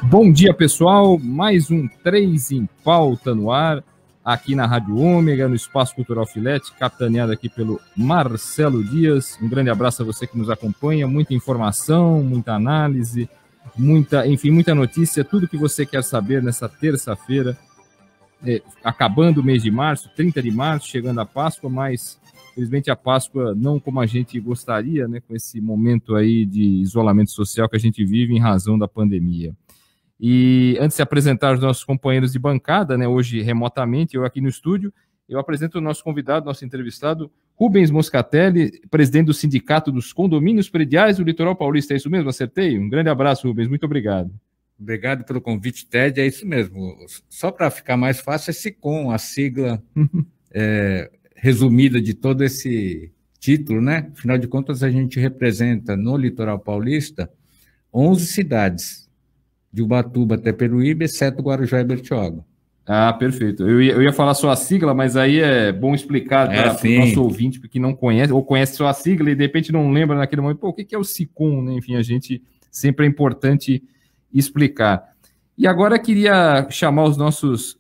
Bom dia, pessoal. Mais um 3 em Pauta no ar, aqui na Rádio Ômega, no Espaço Cultural Filete, capitaneado aqui pelo Marcelo Dias. Um grande abraço a você que nos acompanha. Muita informação, muita análise, muita notícia, tudo que você quer saber nessa terça-feira, acabando o mês de março, 30 de março, chegando a Páscoa, mas infelizmente a Páscoa não como a gente gostaria, né, com esse momento aí de isolamento social que a gente vive em razão da pandemia. E antes de apresentar os nossos companheiros de bancada, né, hoje remotamente, eu aqui no estúdio, eu apresento o nosso convidado, nosso entrevistado, Rubens Moscatelli, presidente do Sindicato dos Condomínios Prediais do Litoral Paulista. É isso mesmo? Acertei? Um grande abraço, Rubens. Muito obrigado. Obrigado pelo convite, Ted. É isso mesmo. Só para ficar mais fácil, é SICOM, a sigla resumida de todo esse título, né? Afinal de contas, a gente representa no Litoral Paulista 11 cidades, de Ubatuba até Peruíbe, exceto Guarujá e Bertioga. Ah, perfeito. Eu ia falar só a sigla, mas aí é bom explicar para o nosso ouvinte, que não conhece, ou conhece só a sigla e de repente não lembra naquele momento, o que é o SICOM, né? Enfim, a gente sempre é importante explicar. E agora eu queria chamar os nossos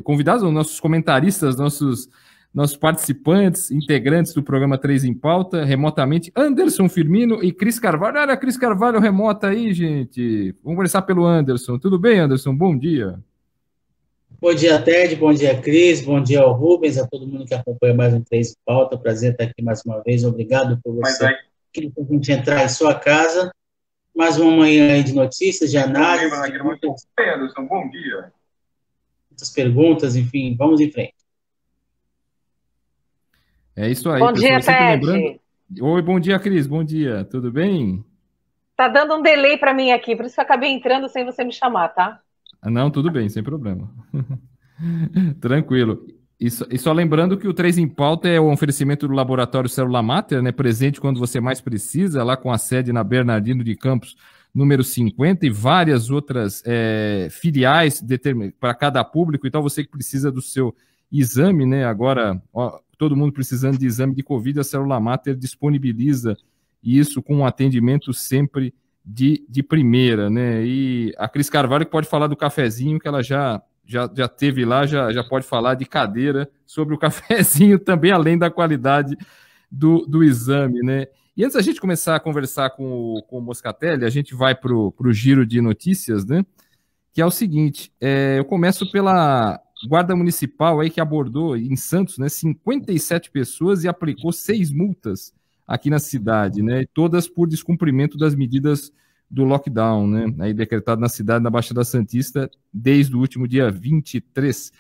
convidados, os nossos comentaristas, nossos participantes, integrantes do programa 3 em Pauta, remotamente, Anderson Firmino e Cris Carvalho. Olha, Cris Carvalho remota aí, gente. Vamos começar pelo Anderson. Tudo bem, Anderson? Bom dia. Bom dia, Ted. Bom dia, Cris. Bom dia ao Rubens, a todo mundo que acompanha mais um 3 em Pauta. Prazer estar aqui mais uma vez. Obrigado por você que a gente entrar em sua casa. Mais uma manhã aí de notícias, de análise. Anderson, bom dia. Muitas perguntas, enfim, vamos em frente. É isso aí, bom pessoal. Dia, Ted. Oi, bom dia, Cris. Bom dia. Tudo bem? Tá dando um delay para mim aqui, por isso que eu acabei entrando sem você me chamar, tá? Não, tudo bem, sem problema. Tranquilo. E só lembrando que o 3 em Pauta é o oferecimento do Laboratório Célula Mater, né, presente quando você mais precisa, lá com a sede na Bernardino de Campos, número 50, e várias outras filiais para cada público. Então, você que precisa do seu exame, né, agora, todo mundo precisando de exame de Covid, a Célula Mater disponibiliza isso com um atendimento sempre de primeira, né? E a Cris Carvalho que pode falar do cafezinho, que ela já teve lá, já pode falar de cadeira sobre o cafezinho também, além da qualidade do exame, né? E antes da gente começar a conversar com o Moscatelli, a gente vai para o giro de notícias, né? Que é o seguinte, eu começo pela Guarda Municipal aí que abordou em Santos, né, 57 pessoas e aplicou 6 multas aqui na cidade, né? Todas por descumprimento das medidas do lockdown, né, aí decretado na cidade, na Baixada Santista, desde o último dia 23.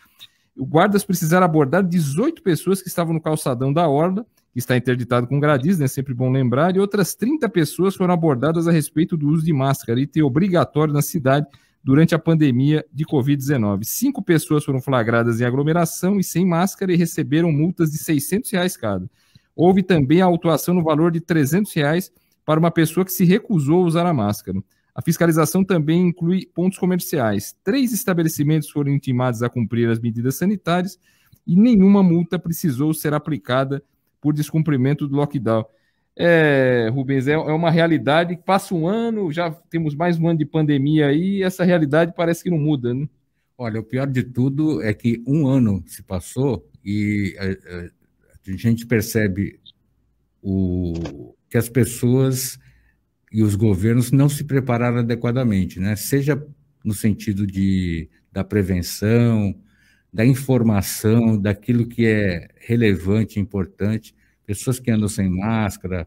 Os guardas precisaram abordar 18 pessoas que estavam no calçadão da Orla, que está interditado com gradis, né, sempre bom lembrar, e outras 30 pessoas foram abordadas a respeito do uso de máscara, item obrigatório na cidade durante a pandemia de Covid-19. 5 pessoas foram flagradas em aglomeração e sem máscara e receberam multas de R$600 cada. Houve também a autuação no valor de R$300 para uma pessoa que se recusou a usar a máscara. A fiscalização também inclui pontos comerciais. 3 estabelecimentos foram intimados a cumprir as medidas sanitárias e nenhuma multa precisou ser aplicada por descumprimento do lockdown. Rubens, é uma realidade que passa um ano, já temos mais um ano de pandemia aí, e essa realidade parece que não muda, né? Olha, o pior de tudo é que um ano se passou e a gente percebe que as pessoas e os governos não se prepararam adequadamente, né? Seja no sentido da prevenção, da informação, daquilo que é relevante, importante. Pessoas que andam sem máscara,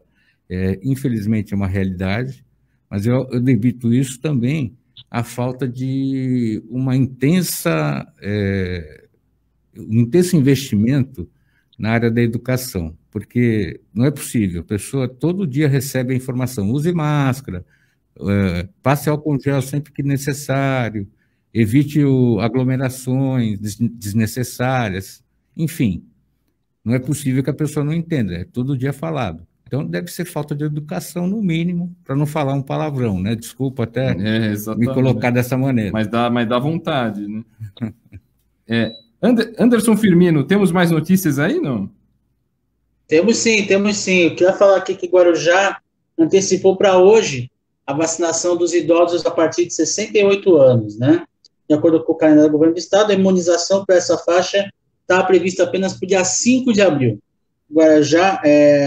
infelizmente é uma realidade, mas eu debito isso também à falta de um intenso investimento na área da educação, porque não é possível, a pessoa todo dia recebe a informação, use máscara, passe álcool gel sempre que necessário, evite aglomerações desnecessárias, enfim, não é possível que a pessoa não entenda, é todo dia falado. Então, deve ser falta de educação, no mínimo, para não falar um palavrão, né? Desculpa até me colocar dessa maneira. Mas dá vontade, né? Anderson Firmino, temos mais notícias aí, não? Temos sim. Eu queria falar aqui que Guarujá antecipou para hoje a vacinação dos idosos a partir de 68 anos, né? De acordo com o calendário do governo do estado, a imunização para essa faixa está prevista apenas para o dia 5 de abril. Guarujá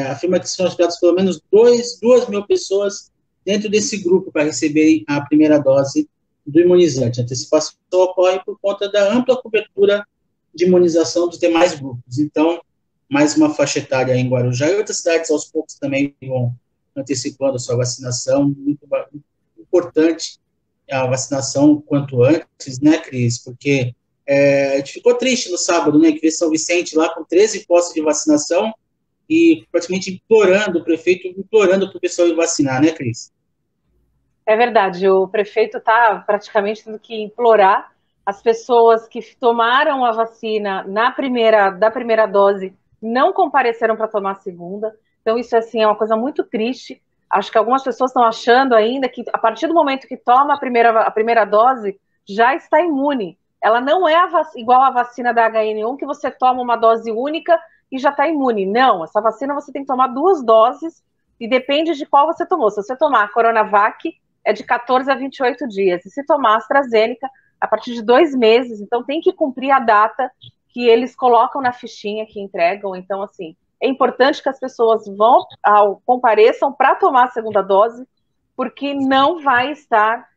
afirma que são esperadas pelo menos 2 mil pessoas dentro desse grupo para receberem a primeira dose do imunizante. A antecipação ocorre por conta da ampla cobertura de imunização dos demais grupos. Então, mais uma faixa etária em Guarujá e outras cidades aos poucos também vão antecipando a sua vacinação. Muito importante a vacinação quanto antes, né, Cris? Porque a gente ficou triste no sábado, né, que veio São Vicente lá com 13 postos de vacinação e praticamente implorando, o prefeito implorando para o pessoal ir vacinar, né, Cris? É verdade, o prefeito está praticamente tendo que implorar as pessoas que tomaram a vacina da primeira dose não compareceram para tomar a segunda. Então isso assim, é uma coisa muito triste. Acho que algumas pessoas estão achando ainda que a partir do momento que toma a primeira dose, já está imune. Ela não é igual a vacina da HN1, que você toma uma dose única e já está imune. Não, essa vacina você tem que tomar 2 doses e depende de qual você tomou. Se você tomar a Coronavac, é de 14 a 28 dias. E se tomar a AstraZeneca, a partir de 2 meses. Então tem que cumprir a data que eles colocam na fichinha que entregam. Então, assim, é importante que as pessoas compareçam para tomar a segunda dose, porque não vai estar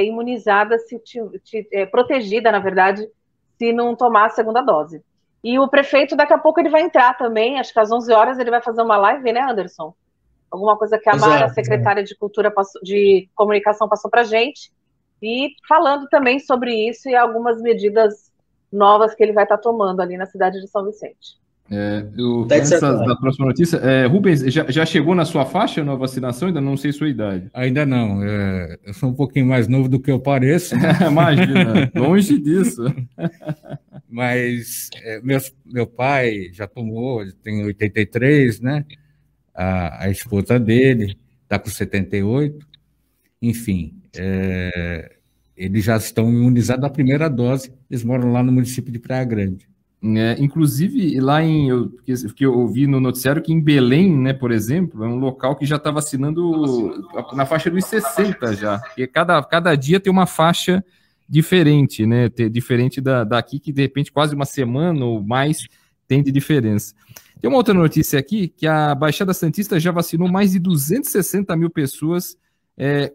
imunizada, protegida, na verdade, se não tomar a segunda dose. E o prefeito, daqui a pouco, ele vai entrar também, acho que às 11 horas ele vai fazer uma live, né, Anderson? Alguma coisa que a Mara, secretária de Cultura, de Comunicação, passou para a gente, e falando também sobre isso e algumas medidas novas que ele vai estar tomando ali na cidade de São Vicente. Antes da próxima notícia, Rubens, já chegou na sua faixa na vacinação? Ainda não sei sua idade. Ainda não. Eu sou um pouquinho mais novo do que eu pareço. Imagina, longe disso. Mas meu pai já tomou, ele tem 83, né? A esposa dele está com 78. Enfim, eles já estão imunizados da primeira dose. Eles moram lá no município de Praia Grande. Inclusive, lá que eu ouvi no noticiário que em Belém, né, por exemplo, é um local que já está vacinando na faixa dos 60 já, porque cada dia tem uma faixa diferente, né, diferente daqui, que de repente quase uma semana ou mais tem de diferença. Tem uma outra notícia aqui, que a Baixada Santista já vacinou mais de 260 mil pessoas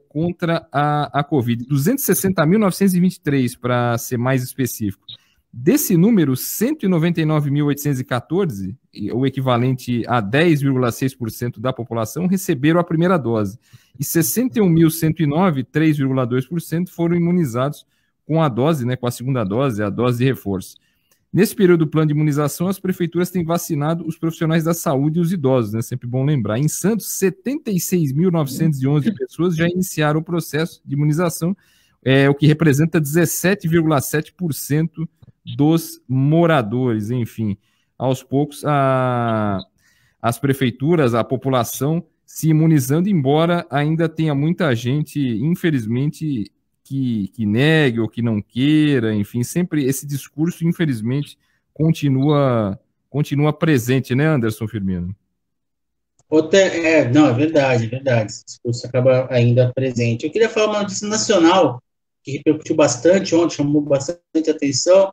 contra a Covid, 260.923 para ser mais específico. Desse número, 199.814, o equivalente a 10,6% da população, receberam a primeira dose. E 61.109, 3,2%, foram imunizados com a dose, né, com a segunda dose, a dose de reforço. Nesse período do plano de imunização, as prefeituras têm vacinado os profissionais da saúde e os idosos, né, sempre bom lembrar. Em Santos, 76.911 pessoas já iniciaram o processo de imunização, o que representa 17,7% dos moradores. Enfim, aos poucos as prefeituras, a população se imunizando, embora ainda tenha muita gente, infelizmente, que negue ou que não queira, enfim, sempre esse discurso, infelizmente, continua presente, né, Anderson Firmino? Não, é verdade, esse discurso acaba ainda presente. Eu queria falar uma notícia nacional que repercutiu bastante ontem, chamou bastante atenção,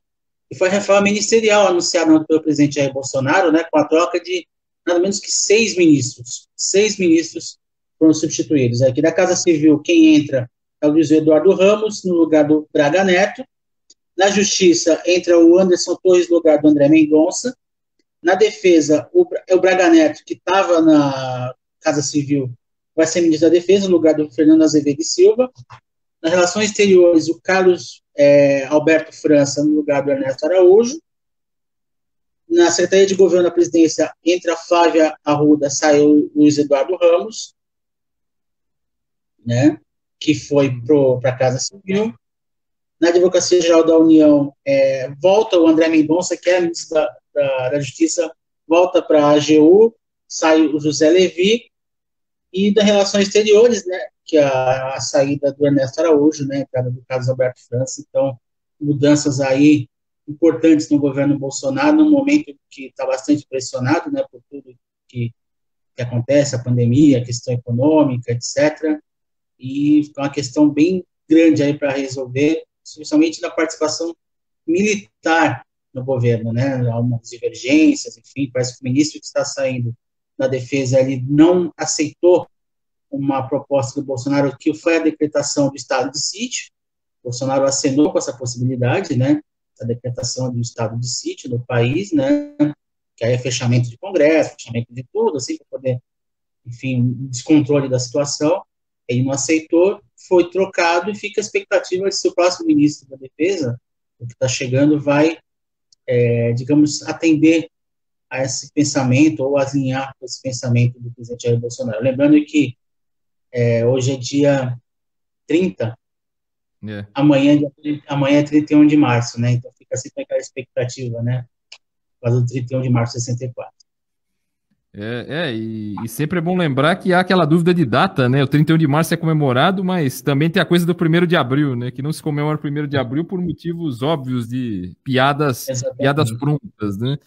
e foi a reforma ministerial anunciada pelo presidente Jair Bolsonaro, né, com a troca de nada menos que 6 ministros. 6 ministros foram substituídos. Aqui da Casa Civil, quem entra é o Luiz Eduardo Ramos, no lugar do Braga Neto. Na Justiça, entra o Anderson Torres, no lugar do André Mendonça. Na Defesa, o Braga Neto, que estava na Casa Civil, vai ser ministro da Defesa, no lugar do Fernando Azevedo e Silva. Nas Relações Exteriores, o Carlos Alberto França, no lugar do Ernesto Araújo. Na Secretaria de Governo da Presidência, entra a Flávia Arruda, saiu o Luiz Eduardo Ramos, né, que foi para a Casa Civil. Na Advocacia Geral da União, volta o André Mendonça, que é ministro da Justiça, volta para a AGU, sai o José Levi. E das Relações Exteriores, né, que é a saída do Ernesto Araújo, né, a entrada do Carlos Alberto França. Então, mudanças aí importantes no governo Bolsonaro, num momento que está bastante pressionado, né, por tudo que acontece, a pandemia, a questão econômica, etc. e é uma questão bem grande aí para resolver, especialmente na participação militar no governo, né? Há algumas divergências, enfim, parece que o ministro que está saindo da defesa, ele não aceitou uma proposta do Bolsonaro, que foi a decretação do estado de sítio. O Bolsonaro acenou com essa possibilidade, né? A decretação do estado de sítio no país, né? Que aí é fechamento de Congresso, fechamento de tudo, assim, para poder, enfim, um descontrole da situação. Ele não aceitou, foi trocado e fica a expectativa de se o próximo ministro da Defesa, o que está chegando, vai, digamos, atender a esse pensamento ou alinhar com esse pensamento do presidente Jair Bolsonaro. Lembrando que hoje é dia 30, amanhã é 31 de março, né? Então fica sempre aquela expectativa, né? Quase o 31 de março de 64. E sempre é bom lembrar que há aquela dúvida de data, né? O 31 de março é comemorado, mas também tem a coisa do 1º de abril, né? Que não se comemora o 1º de abril por motivos óbvios de piadas prontas, né?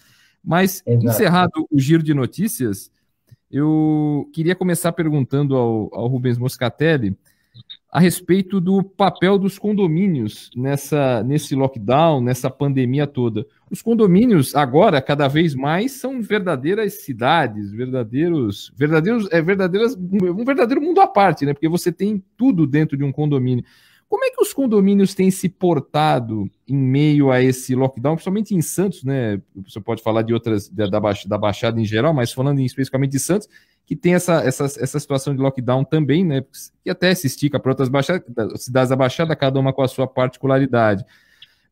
Mas, encerrado o giro de notícias, eu queria começar perguntando ao Rubens Moscatelli a respeito do papel dos condomínios nesse lockdown, nessa pandemia toda. Os condomínios, agora, cada vez mais, são verdadeiras cidades, um verdadeiro mundo à parte, né? Porque você tem tudo dentro de um condomínio. Como é que os condomínios têm se portado em meio a esse lockdown, principalmente em Santos, né? Você pode falar de outras, da Baixada em geral, mas falando especificamente de Santos, que tem essa situação de lockdown também, né? Que até se estica para outras cidades da Baixada, cada uma com a sua particularidade.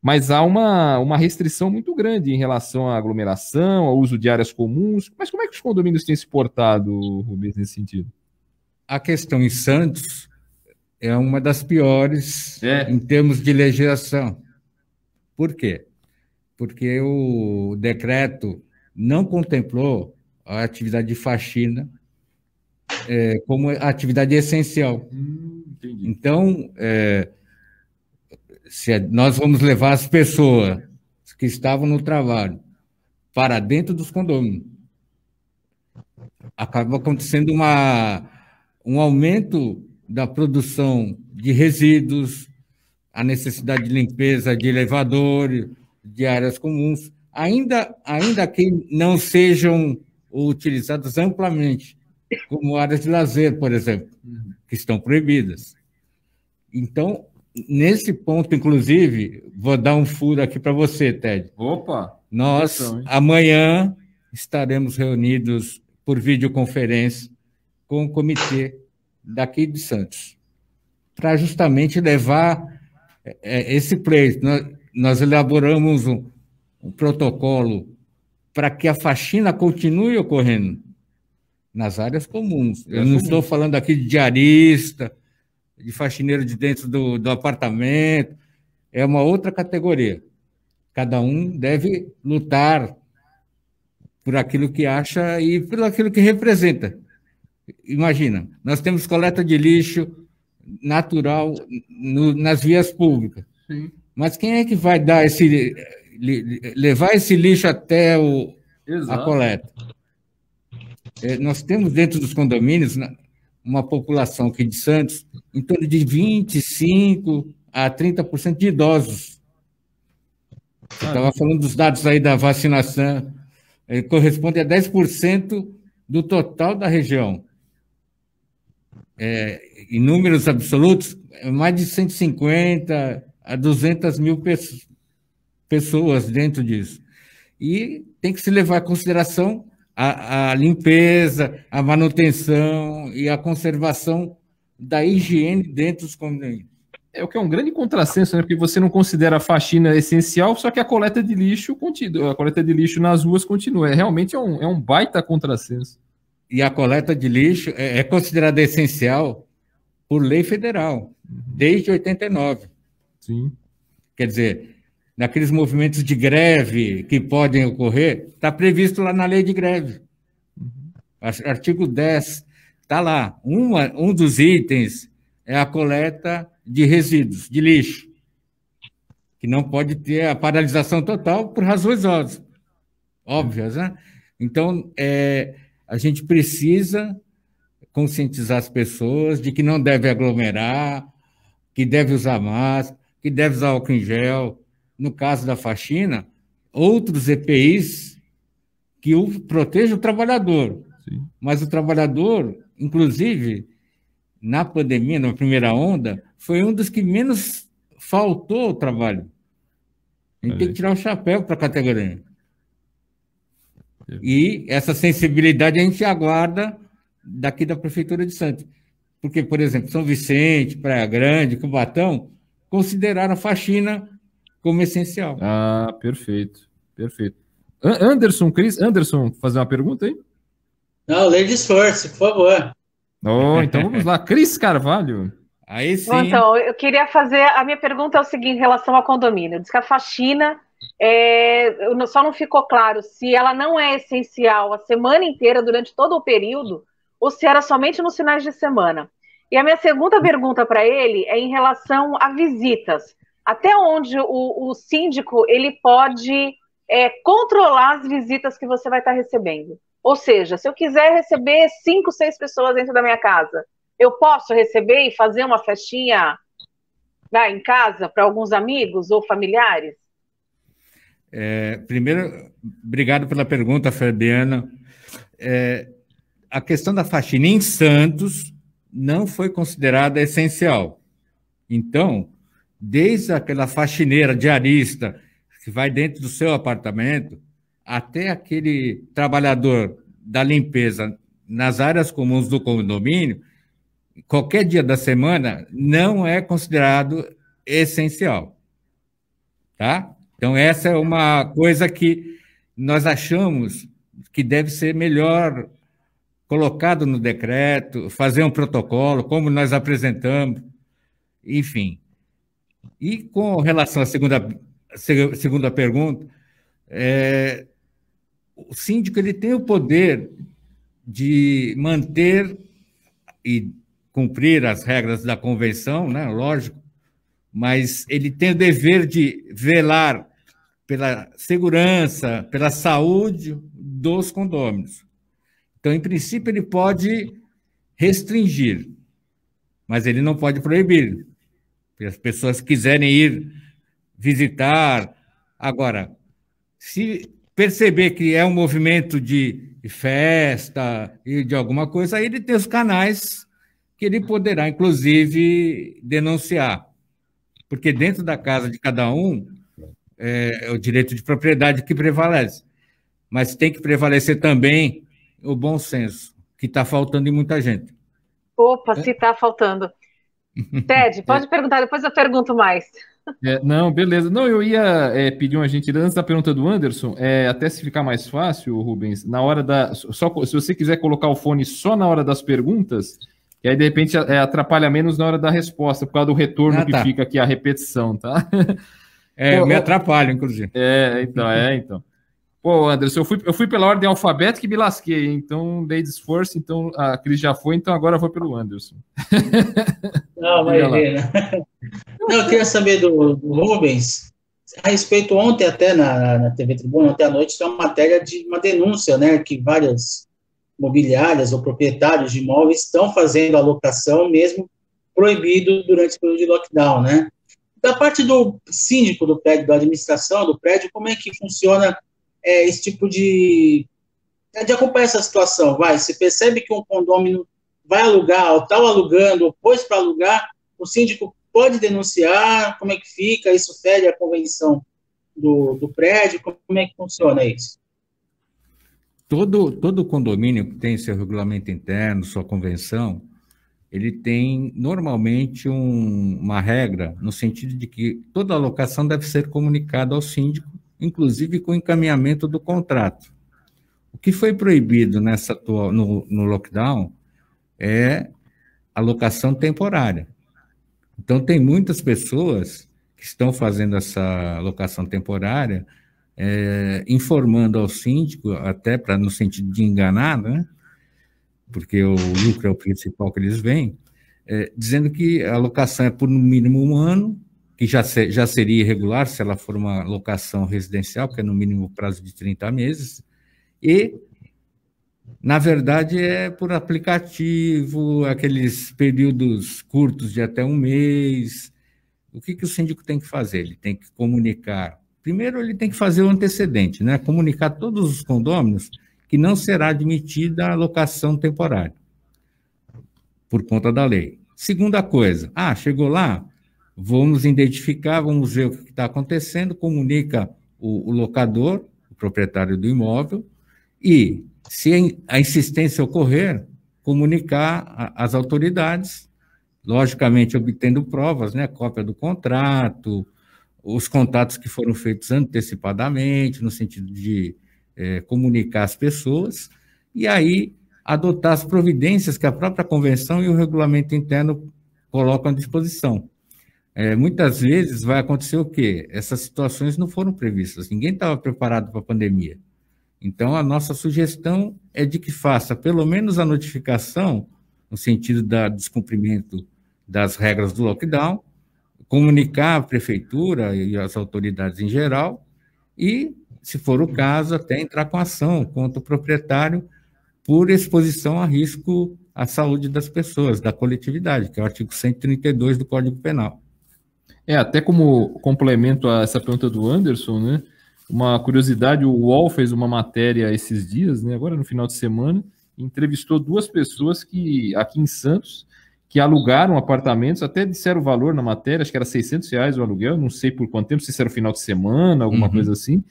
Mas há uma restrição muito grande em relação à aglomeração, ao uso de áreas comuns. Mas como é que os condomínios têm se portado, Rubens, nesse sentido? A questão em Santos é uma das piores em termos de legislação. Por quê? Porque o decreto não contemplou a atividade de faxina como atividade essencial. Então, se nós vamos levar as pessoas que estavam no trabalho para dentro dos condôminos, acaba acontecendo um aumento da produção de resíduos, a necessidade de limpeza de elevadores, de áreas comuns, ainda que não sejam utilizadas amplamente, como áreas de lazer, por exemplo, que estão proibidas. Então, nesse ponto, inclusive, vou dar um furo aqui para você, Ted. Opa! Nós, amanhã, estaremos reunidos por videoconferência com o comitê daqui de Santos, para justamente levar esse pleito. Nós elaboramos um protocolo para que a faxina continue ocorrendo nas áreas comuns. Eu não estou falando aqui de diarista, de faxineiro de dentro do apartamento, é uma outra categoria. Cada um deve lutar por aquilo que acha e por aquilo que representa. Imagina, nós temos coleta de lixo natural nas vias públicas. Sim. Mas quem é que vai levar esse lixo até a coleta? Nós temos dentro dos condomínios uma população aqui de Santos em torno de 25% a 30% de idosos. Você estava falando dos dados aí da vacinação, corresponde a 10% do total da região. Em números absolutos, mais de 150 a 200 mil pessoas dentro disso. E tem que se levar em consideração a limpeza, a manutenção e a conservação da higiene dentro dos condomínios. O que é um grande contrassenso, né? Porque você não considera a faxina essencial, só que a coleta de lixo continua, a coleta de lixo nas ruas continua. Realmente é um baita contrassenso. E a coleta de lixo é considerada essencial por lei federal, desde 89. Sim. Quer dizer, naqueles movimentos de greve que podem ocorrer, está previsto lá na lei de greve. Artigo 10, está lá. Um dos itens é a coleta de resíduos, de lixo, que não pode ter a paralisação total por razões óbvias, né? Então, a gente precisa conscientizar as pessoas de que não deve aglomerar, que deve usar máscara, que deve usar álcool em gel. No caso da faxina, outros EPIs que protejam o trabalhador. Sim. Mas o trabalhador, inclusive, na pandemia, na primeira onda, foi um dos que menos faltou ao trabalho. A gente tem que tirar o chapéu para a categoria. E essa sensibilidade a gente aguarda daqui da Prefeitura de Santos. Porque, por exemplo, São Vicente, Praia Grande, Cubatão, consideraram a faxina como essencial. Ah, perfeito, perfeito. Anderson, fazer uma pergunta aí? Não, ladies first, por favor. Oh, então vamos lá. Cris Carvalho. Aí sim. Bom, então, eu queria fazer... A minha pergunta é o seguinte, em relação ao condomínio. Diz que a faxina... só não ficou claro se ela não é essencial a semana inteira, durante todo o período, ou se era somente nos finais de semana. E a minha segunda pergunta para ele é em relação a visitas. Até onde o síndico ele pode controlar as visitas que você vai estar recebendo? Ou seja, se eu quiser receber 5, 6 pessoas dentro da minha casa, eu posso receber e fazer uma festinha em casa para alguns amigos ou familiares? Primeiro, obrigado pela pergunta, Fabiana. A questão da faxina em Santos não foi considerada essencial. Então, desde aquela faxineira diarista que vai dentro do seu apartamento, até aquele trabalhador da limpeza nas áreas comuns do condomínio, qualquer dia da semana não é considerado essencial. Tá? Então, essa é uma coisa que nós achamos que deve ser melhor colocado no decreto, fazer um protocolo, como nós apresentamos, enfim. E com relação à segunda pergunta, o síndico ele tem o poder de manter e cumprir as regras da convenção, né, lógico, mas ele tem o dever de velar pela segurança, pela saúde dos condôminos. Então, em princípio, ele pode restringir, mas ele não pode proibir. Se as pessoas quiserem ir visitar. Agora, se perceber que é um movimento de festa e de alguma coisa, aí ele tem os canais que ele poderá, inclusive, denunciar. Porque dentro da casa de cada um é o direito de propriedade que prevalece. Mas tem que prevalecer também o bom senso, que está faltando em muita gente. Opa, se está faltando. Ted, pode perguntar, depois eu pergunto mais. Não, beleza. Não, eu ia pedir uma gentileza antes da pergunta do Anderson, até se ficar mais fácil, Rubens, na hora se você quiser colocar o fone só na hora das perguntas, e aí de repente atrapalha menos na hora da resposta, por causa do retorno que fica aqui, a repetição, tá? Me atrapalha, inclusive. Então. Pô, Anderson, eu fui pela ordem alfabética e me lasquei, então ladies first, então a Cris já foi, então agora eu vou pelo Anderson. Não, imagina. Não, eu queria saber do Rubens, a respeito, ontem até na TV Tribuna, ontem à noite, tem uma matéria de uma denúncia, né, que várias imobiliárias ou proprietários de imóveis estão fazendo alocação, mesmo proibido durante o período de lockdown, né? Da parte do síndico do prédio, da administração do prédio, como é que funciona esse tipo de acompanhar essa situação? Você percebe que um condômino vai alugar, ou está alugando, ou pôs para alugar, o síndico pode denunciar? Como é que fica? Isso fere a convenção do prédio? Como é que funciona isso? Todo condomínio que tem seu regulamento interno, sua convenção, ele tem normalmente uma regra no sentido de que toda alocação deve ser comunicada ao síndico, inclusive com o encaminhamento do contrato. O que foi proibido no lockdown é a locação temporária. Então, tem muitas pessoas que estão fazendo essa locação temporária, informando ao síndico, até no sentido de enganar, né? Porque o lucro é o principal que eles veem, dizendo que a locação é por no mínimo 1 ano, que já seria irregular se ela for uma locação residencial, porque é no mínimo prazo de 30 meses, e Na verdade, é por aplicativo, aqueles períodos curtos de até um mês. O que o síndico tem que fazer? Ele tem que comunicar. Primeiro, ele tem que fazer o antecedente, né? Comunicar a todos os condôminos que não será admitida a locação temporária, por conta da lei. Segunda coisa, chegou lá, vamos identificar, vamos ver o que está acontecendo, comunica o locador, o proprietário do imóvel, e, se a insistência ocorrer, comunicar às autoridades, logicamente obtendo provas, né, cópia do contrato, os contatos que foram feitos antecipadamente, no sentido de comunicar às pessoas, e aí adotar as providências que a própria convenção e o regulamento interno colocam à disposição. Muitas vezes vai acontecer o quê? Essas situações não foram previstas, ninguém estava preparado para a pandemia. Então, a nossa sugestão é de que faça pelo menos a notificação, no sentido do descumprimento das regras do lockdown, comunicar à prefeitura e às autoridades em geral, e, se for o caso, até entrar com ação contra o proprietário por exposição a risco à saúde das pessoas, da coletividade, que é o artigo 132 do Código Penal. Até como complemento a essa pergunta do Anderson, né? Uma curiosidade, o UOL fez uma matéria esses dias, né, agora no final de semana, entrevistou 2 pessoas que, aqui em Santos, que alugaram apartamentos, até disseram o valor na matéria, acho que era R$600 o aluguel, não sei por quanto tempo, não sei se era final de semana, alguma coisa assim,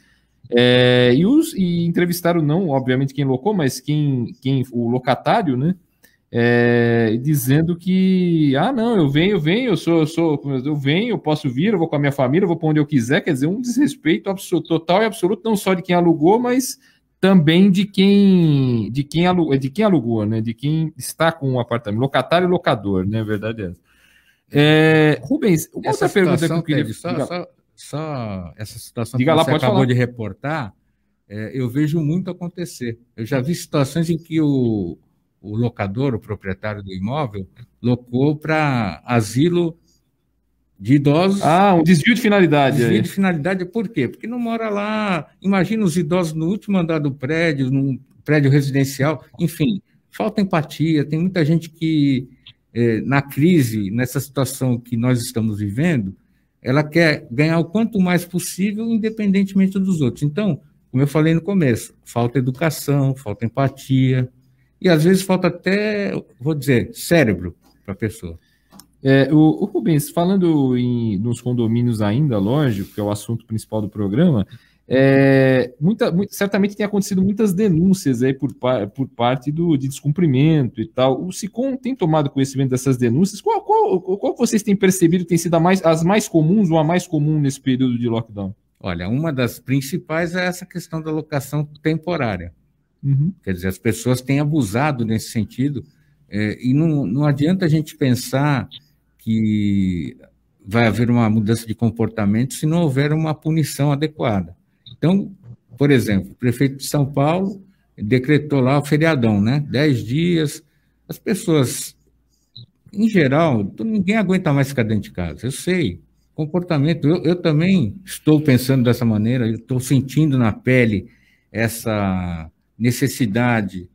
e entrevistaram, não, obviamente, quem locou, mas o locatário, né, dizendo que, não, eu venho, eu venho, eu posso vir, eu vou com a minha família, eu vou para onde eu quiser, quer dizer, um desrespeito total e absoluto, não só de quem alugou, mas também de quem alugou, né, de quem está com o apartamento, locatário e locador, né, a verdade é essa. Rubens, uma outra pergunta que eu queria... Só essa situação que você acabou de reportar, eu vejo muito acontecer. Eu já vi situações em que o locador, o proprietário do imóvel, locou para asilo de idosos. Um desvio de finalidade. Desvio de finalidade, por quê? Porque não mora lá. Imagina os idosos no último andar do prédio, num prédio residencial, enfim, falta empatia. Tem muita gente que, na crise, nessa situação que nós estamos vivendo, ela quer ganhar o quanto mais possível, independentemente dos outros. Então, como eu falei no começo, falta educação, falta empatia, e às vezes falta até, vou dizer, cérebro para a pessoa. O Rubens, falando nos condomínios ainda, lógico, que é o assunto principal do programa, certamente tem acontecido muitas denúncias aí por parte de descumprimento e tal. O SICOM tem tomado conhecimento dessas denúncias? Qual vocês têm percebido tem sido as mais comuns ou a mais comum nesse período de lockdown? Olha, uma das principais é essa questão da locação temporária. Quer dizer, as pessoas têm abusado nesse sentido, e não adianta a gente pensar que vai haver uma mudança de comportamento se não houver uma punição adequada. Então, por exemplo, o prefeito de São Paulo decretou lá o feriadão, né? 10 dias, as pessoas, em geral, ninguém aguenta mais ficar dentro de casa, eu sei, comportamento, eu também estou pensando dessa maneira, eu estou sentindo na pele essa necessidade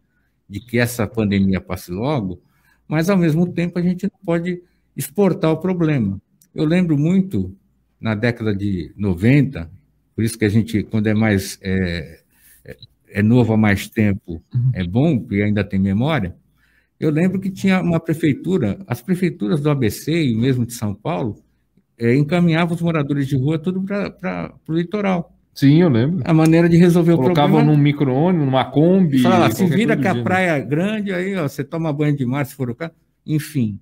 de que essa pandemia passe logo, mas, ao mesmo tempo, a gente não pode exportar o problema. Eu lembro muito, na década de 90, por isso que a gente, quando é mais novo há mais tempo, é bom, porque ainda tem memória, eu lembro que tinha uma prefeitura, as prefeituras do ABC e mesmo de São Paulo, encaminhavam os moradores de rua tudo para o litoral. Sim, eu lembro. A maneira de resolver o problema... Colocavam num micro-ônibus, numa Kombi... se vira que a praia é grande, aí você toma banho de mar, se for o caso. Enfim,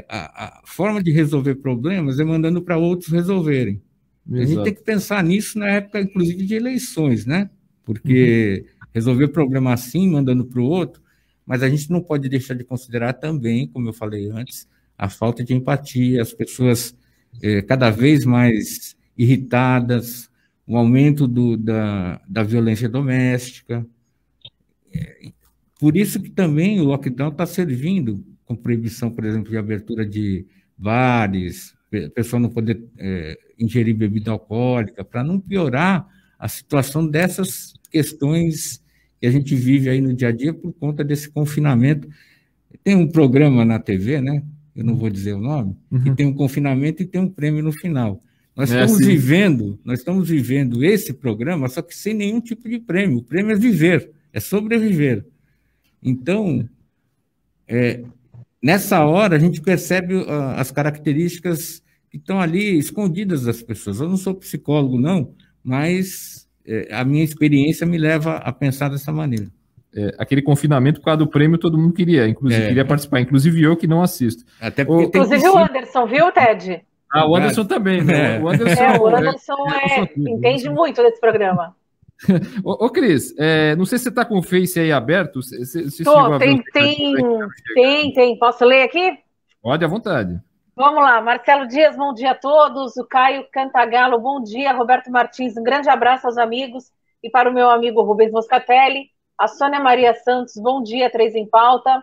a forma de resolver problemas é mandando para outros resolverem. Exato. A gente tem que pensar nisso na época, inclusive, de eleições, né? Porque resolver problema assim, mandando para o outro, mas a gente não pode deixar de considerar também, como eu falei antes, a falta de empatia, as pessoas cada vez mais irritadas, o aumento da violência doméstica. Por isso que também o lockdown está servindo, com proibição, por exemplo, de abertura de bares, a pessoa não poder ingerir bebida alcoólica, para não piorar a situação dessas questões que a gente vive aí no dia a dia por conta desse confinamento. Tem um programa na TV, né? Eu não vou dizer o nome, que tem um confinamento e tem um prêmio no final. Nós estamos vivendo esse programa, só que sem nenhum tipo de prêmio. O prêmio é viver, é sobreviver. Então, nessa hora, a gente percebe as características que estão ali escondidas das pessoas. Eu não sou psicólogo, não, mas a minha experiência me leva a pensar dessa maneira. Aquele confinamento, por causa do prêmio, todo mundo queria, inclusive queria participar, inclusive eu que não assisto. Até porque inclusive o Anderson, viu, Ted? O Anderson também, né? O Anderson entende muito desse programa. Ô, Cris, não sei se você está com o Face aí aberto. Tem. Posso ler aqui? Pode, à vontade. Vamos lá. Marcelo Dias, bom dia a todos. O Caio Cantagalo, bom dia. Roberto Martins, um grande abraço aos amigos. E para o meu amigo Rubens Moscatelli. A Sônia Maria Santos, bom dia, 3 em Pauta.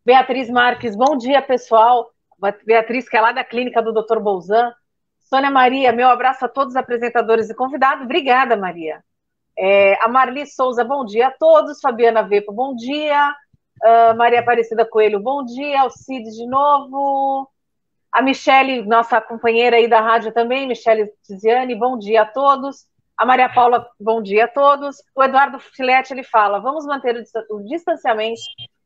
Beatriz Marques, bom dia, pessoal. Beatriz, que é lá da clínica do Dr. Bolzan. Sônia Maria, meu abraço a todos os apresentadores e convidados. Obrigada, Maria. A Marli Souza, bom dia a todos. Fabiana Vepo, bom dia. Maria Aparecida Coelho, bom dia. Alcides de novo. A Michele, nossa companheira aí da rádio também, Michele Tiziane, bom dia a todos. A Maria Paula, bom dia a todos. O Eduardo Filete, ele fala, vamos manter o distanciamento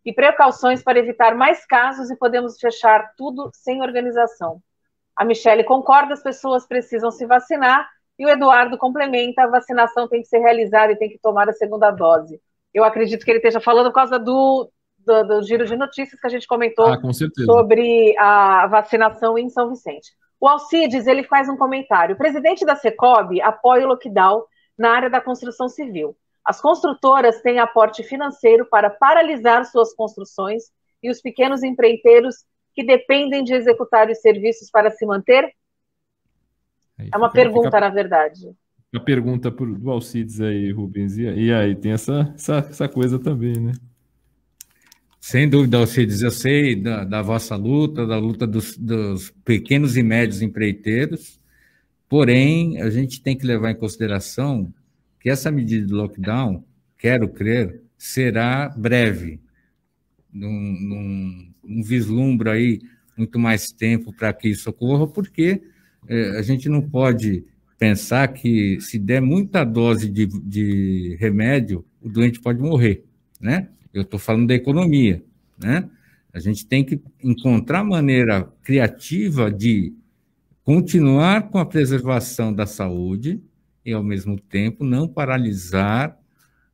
e precauções para evitar mais casos e podemos fechar tudo sem organização. A Michele concorda, as pessoas precisam se vacinar e o Eduardo complementa, a vacinação tem que ser realizada e tem que tomar a segunda dose. Eu acredito que ele esteja falando por causa do giro de notícias que a gente comentou sobre a vacinação em São Vicente. O Alcides, ele faz um comentário. O presidente da Secob apoia o lockdown na área da construção civil. As construtoras têm aporte financeiro para paralisar suas construções e os pequenos empreiteiros que dependem de executar os serviços para se manter? É uma pergunta, na verdade. A pergunta do Alcides aí, Rubens. E aí, tem essa coisa também, né? Sem dúvida, Alcides, eu sei da vossa luta, da luta dos pequenos e médios empreiteiros, porém, a gente tem que levar em consideração que essa medida de lockdown, quero crer, será breve. Não vislumbra aí muito mais tempo para que isso ocorra, porque a gente não pode pensar que se der muita dose de remédio, o doente pode morrer, né? Eu estou falando da economia, né? A gente tem que encontrar maneira criativa de continuar com a preservação da saúde e, ao mesmo tempo, não paralisar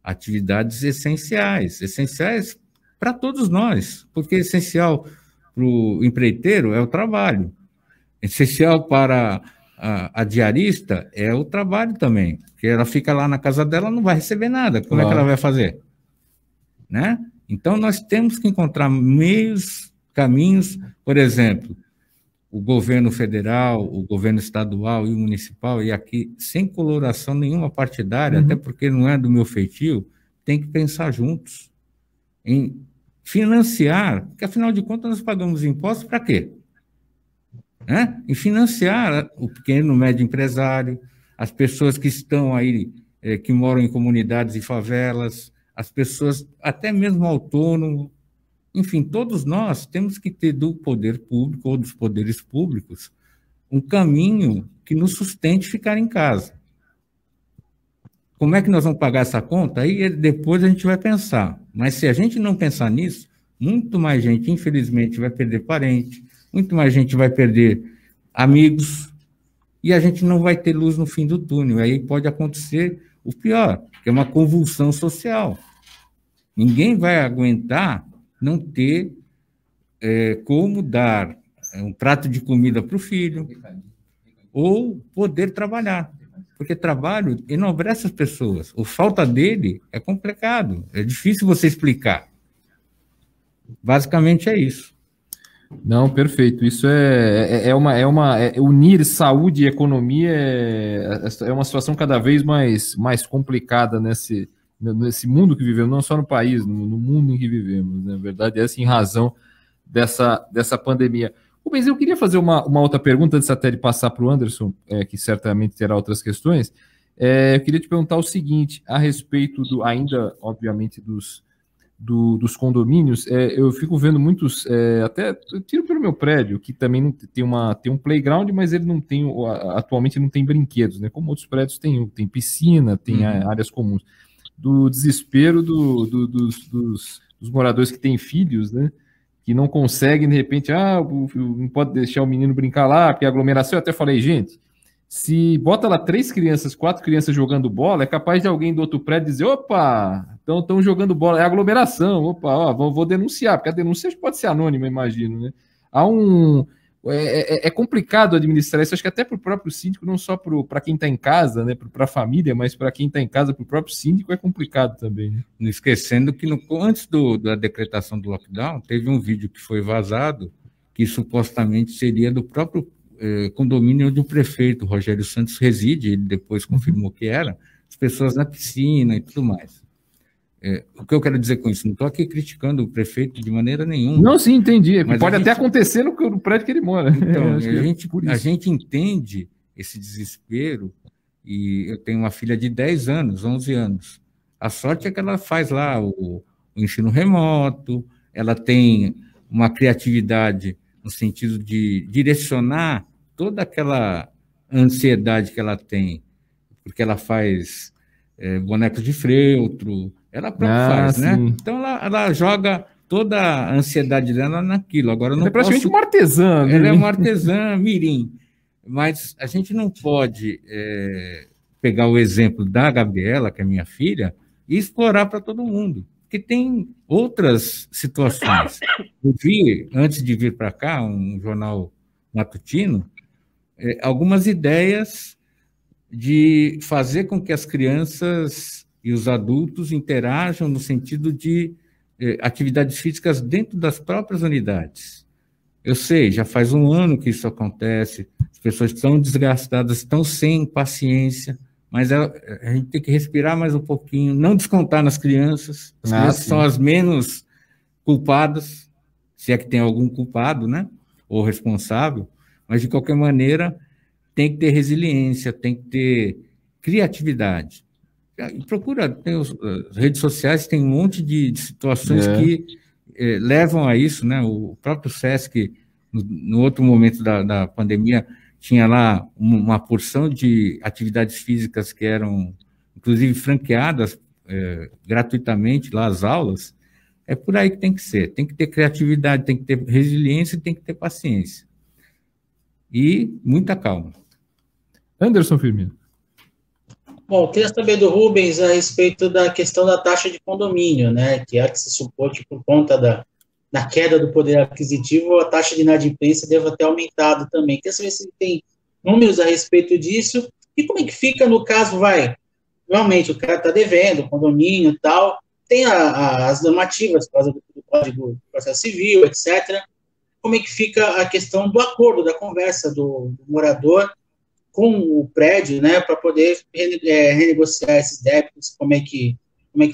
atividades essenciais para todos nós, porque essencial para o empreiteiro é o trabalho, essencial para a diarista é o trabalho também, porque ela fica lá na casa dela, não vai receber nada, como é que ela vai fazer? Né? Então, nós temos que encontrar meios, caminhos, por exemplo, o governo federal, o governo estadual e o municipal, e aqui, sem coloração nenhuma partidária, até porque não é do meu feitio, tem que pensar juntos em financiar, porque, afinal de contas, nós pagamos impostos para quê? Né? Em financiar o pequeno, médio empresário, as pessoas que estão aí, que moram em comunidades e favelas, as pessoas, até mesmo autônomos, enfim, todos nós temos que ter do poder público ou dos poderes públicos um caminho que nos sustente ficar em casa. Como é que nós vamos pagar essa conta? Aí depois a gente vai pensar. Mas se a gente não pensar nisso, muito mais gente, infelizmente, vai perder parente, muito mais gente vai perder amigos, e a gente não vai ter luz no fim do túnel. Aí pode acontecer o pior, que é uma convulsão social. Ninguém vai aguentar não ter como dar um prato de comida para o filho ou poder trabalhar, porque trabalho enobrece as pessoas. A falta dele é complicado, é difícil você explicar. Basicamente é isso. Não, perfeito. Isso unir saúde e economia é uma situação cada vez mais complicada nesse mundo que vivemos, não só no país, no mundo em que vivemos. Na verdade, é assim, em razão dessa pandemia. Rubens, eu queria fazer uma outra pergunta antes até de passar para o Anderson, que certamente terá outras questões. Eu queria te perguntar o seguinte, a respeito ainda, obviamente, dos condomínios, eu fico vendo muitos, até eu tiro pelo meu prédio, que também não tem um playground, mas ele não tem, atualmente não tem brinquedos, né? Como outros prédios tem piscina, tem áreas comuns. Do desespero dos moradores que têm filhos, né? Que não conseguem, de repente, não pode deixar o menino brincar lá, porque a aglomeração, eu até falei, gente, se bota lá 3 crianças, 4 crianças jogando bola, é capaz de alguém do outro prédio dizer, opa, estão jogando bola, é aglomeração, opa, ó, vou denunciar, porque a denúncia pode ser anônima, imagino, né? É complicado administrar isso, acho que até para o próprio síndico, não só para quem está em casa, né, para a família, mas para quem está em casa, para o próprio síndico, é complicado também, né? Não esquecendo que antes da decretação do lockdown, teve um vídeo que foi vazado, que supostamente seria do próprio condomínio onde o prefeito Rogério Santos reside, ele depois confirmou que era, as pessoas na piscina e tudo mais. O que eu quero dizer com isso? Não estou aqui criticando o prefeito de maneira nenhuma. Não, sim, entendi. Mas pode até acontecer no prédio que ele mora. Então, a gente entende esse desespero, e eu tenho uma filha de 10 anos, 11 anos. A sorte é que ela faz lá o ensino remoto, ela tem uma criatividade no sentido de direcionar toda aquela ansiedade que ela tem, porque ela faz bonecos de feltro, ela própria faz, né? Então, ela joga toda a ansiedade dela naquilo. Agora, não é praticamente uma artesã. Ela é uma artesã mirim. Mas a gente não pode pegar o exemplo da Gabriela, que é minha filha, e explorar para todo mundo, porque tem outras situações. Eu vi, antes de vir para cá, um jornal matutino, algumas ideias de fazer com que as crianças e os adultos interajam no sentido de atividades físicas dentro das próprias unidades. Eu sei, já faz um ano que isso acontece, as pessoas estão desgastadas, estão sem paciência, mas a gente tem que respirar mais um pouquinho, não descontar nas crianças. As crianças são as menos culpadas, se é que tem algum culpado, né? Ou responsável, mas, de qualquer maneira, tem que ter resiliência, tem que ter criatividade. Procura, as redes sociais tem um monte de situações que levam a isso, né? O próprio SESC, no outro momento da pandemia, tinha lá uma porção de atividades físicas que eram, inclusive, franqueadas gratuitamente, lá as aulas. É por aí que tem que ser. Tem que ter criatividade, tem que ter resiliência e tem que ter paciência. E muita calma. Anderson Firmino. Bom, queria saber do Rubens a respeito da questão da taxa de condomínio, né? Que há que se supor que, por conta da queda do poder aquisitivo, a taxa de inadimplência deva ter aumentado também. Queria saber se tem números a respeito disso e como é que fica no caso, realmente o cara está devendo, condomínio e tal, tem as normativas por causa do Código de Processo Civil, etc. Como é que fica a questão do acordo, da conversa do morador com o prédio, né, para poder renegociar esses débitos, como é que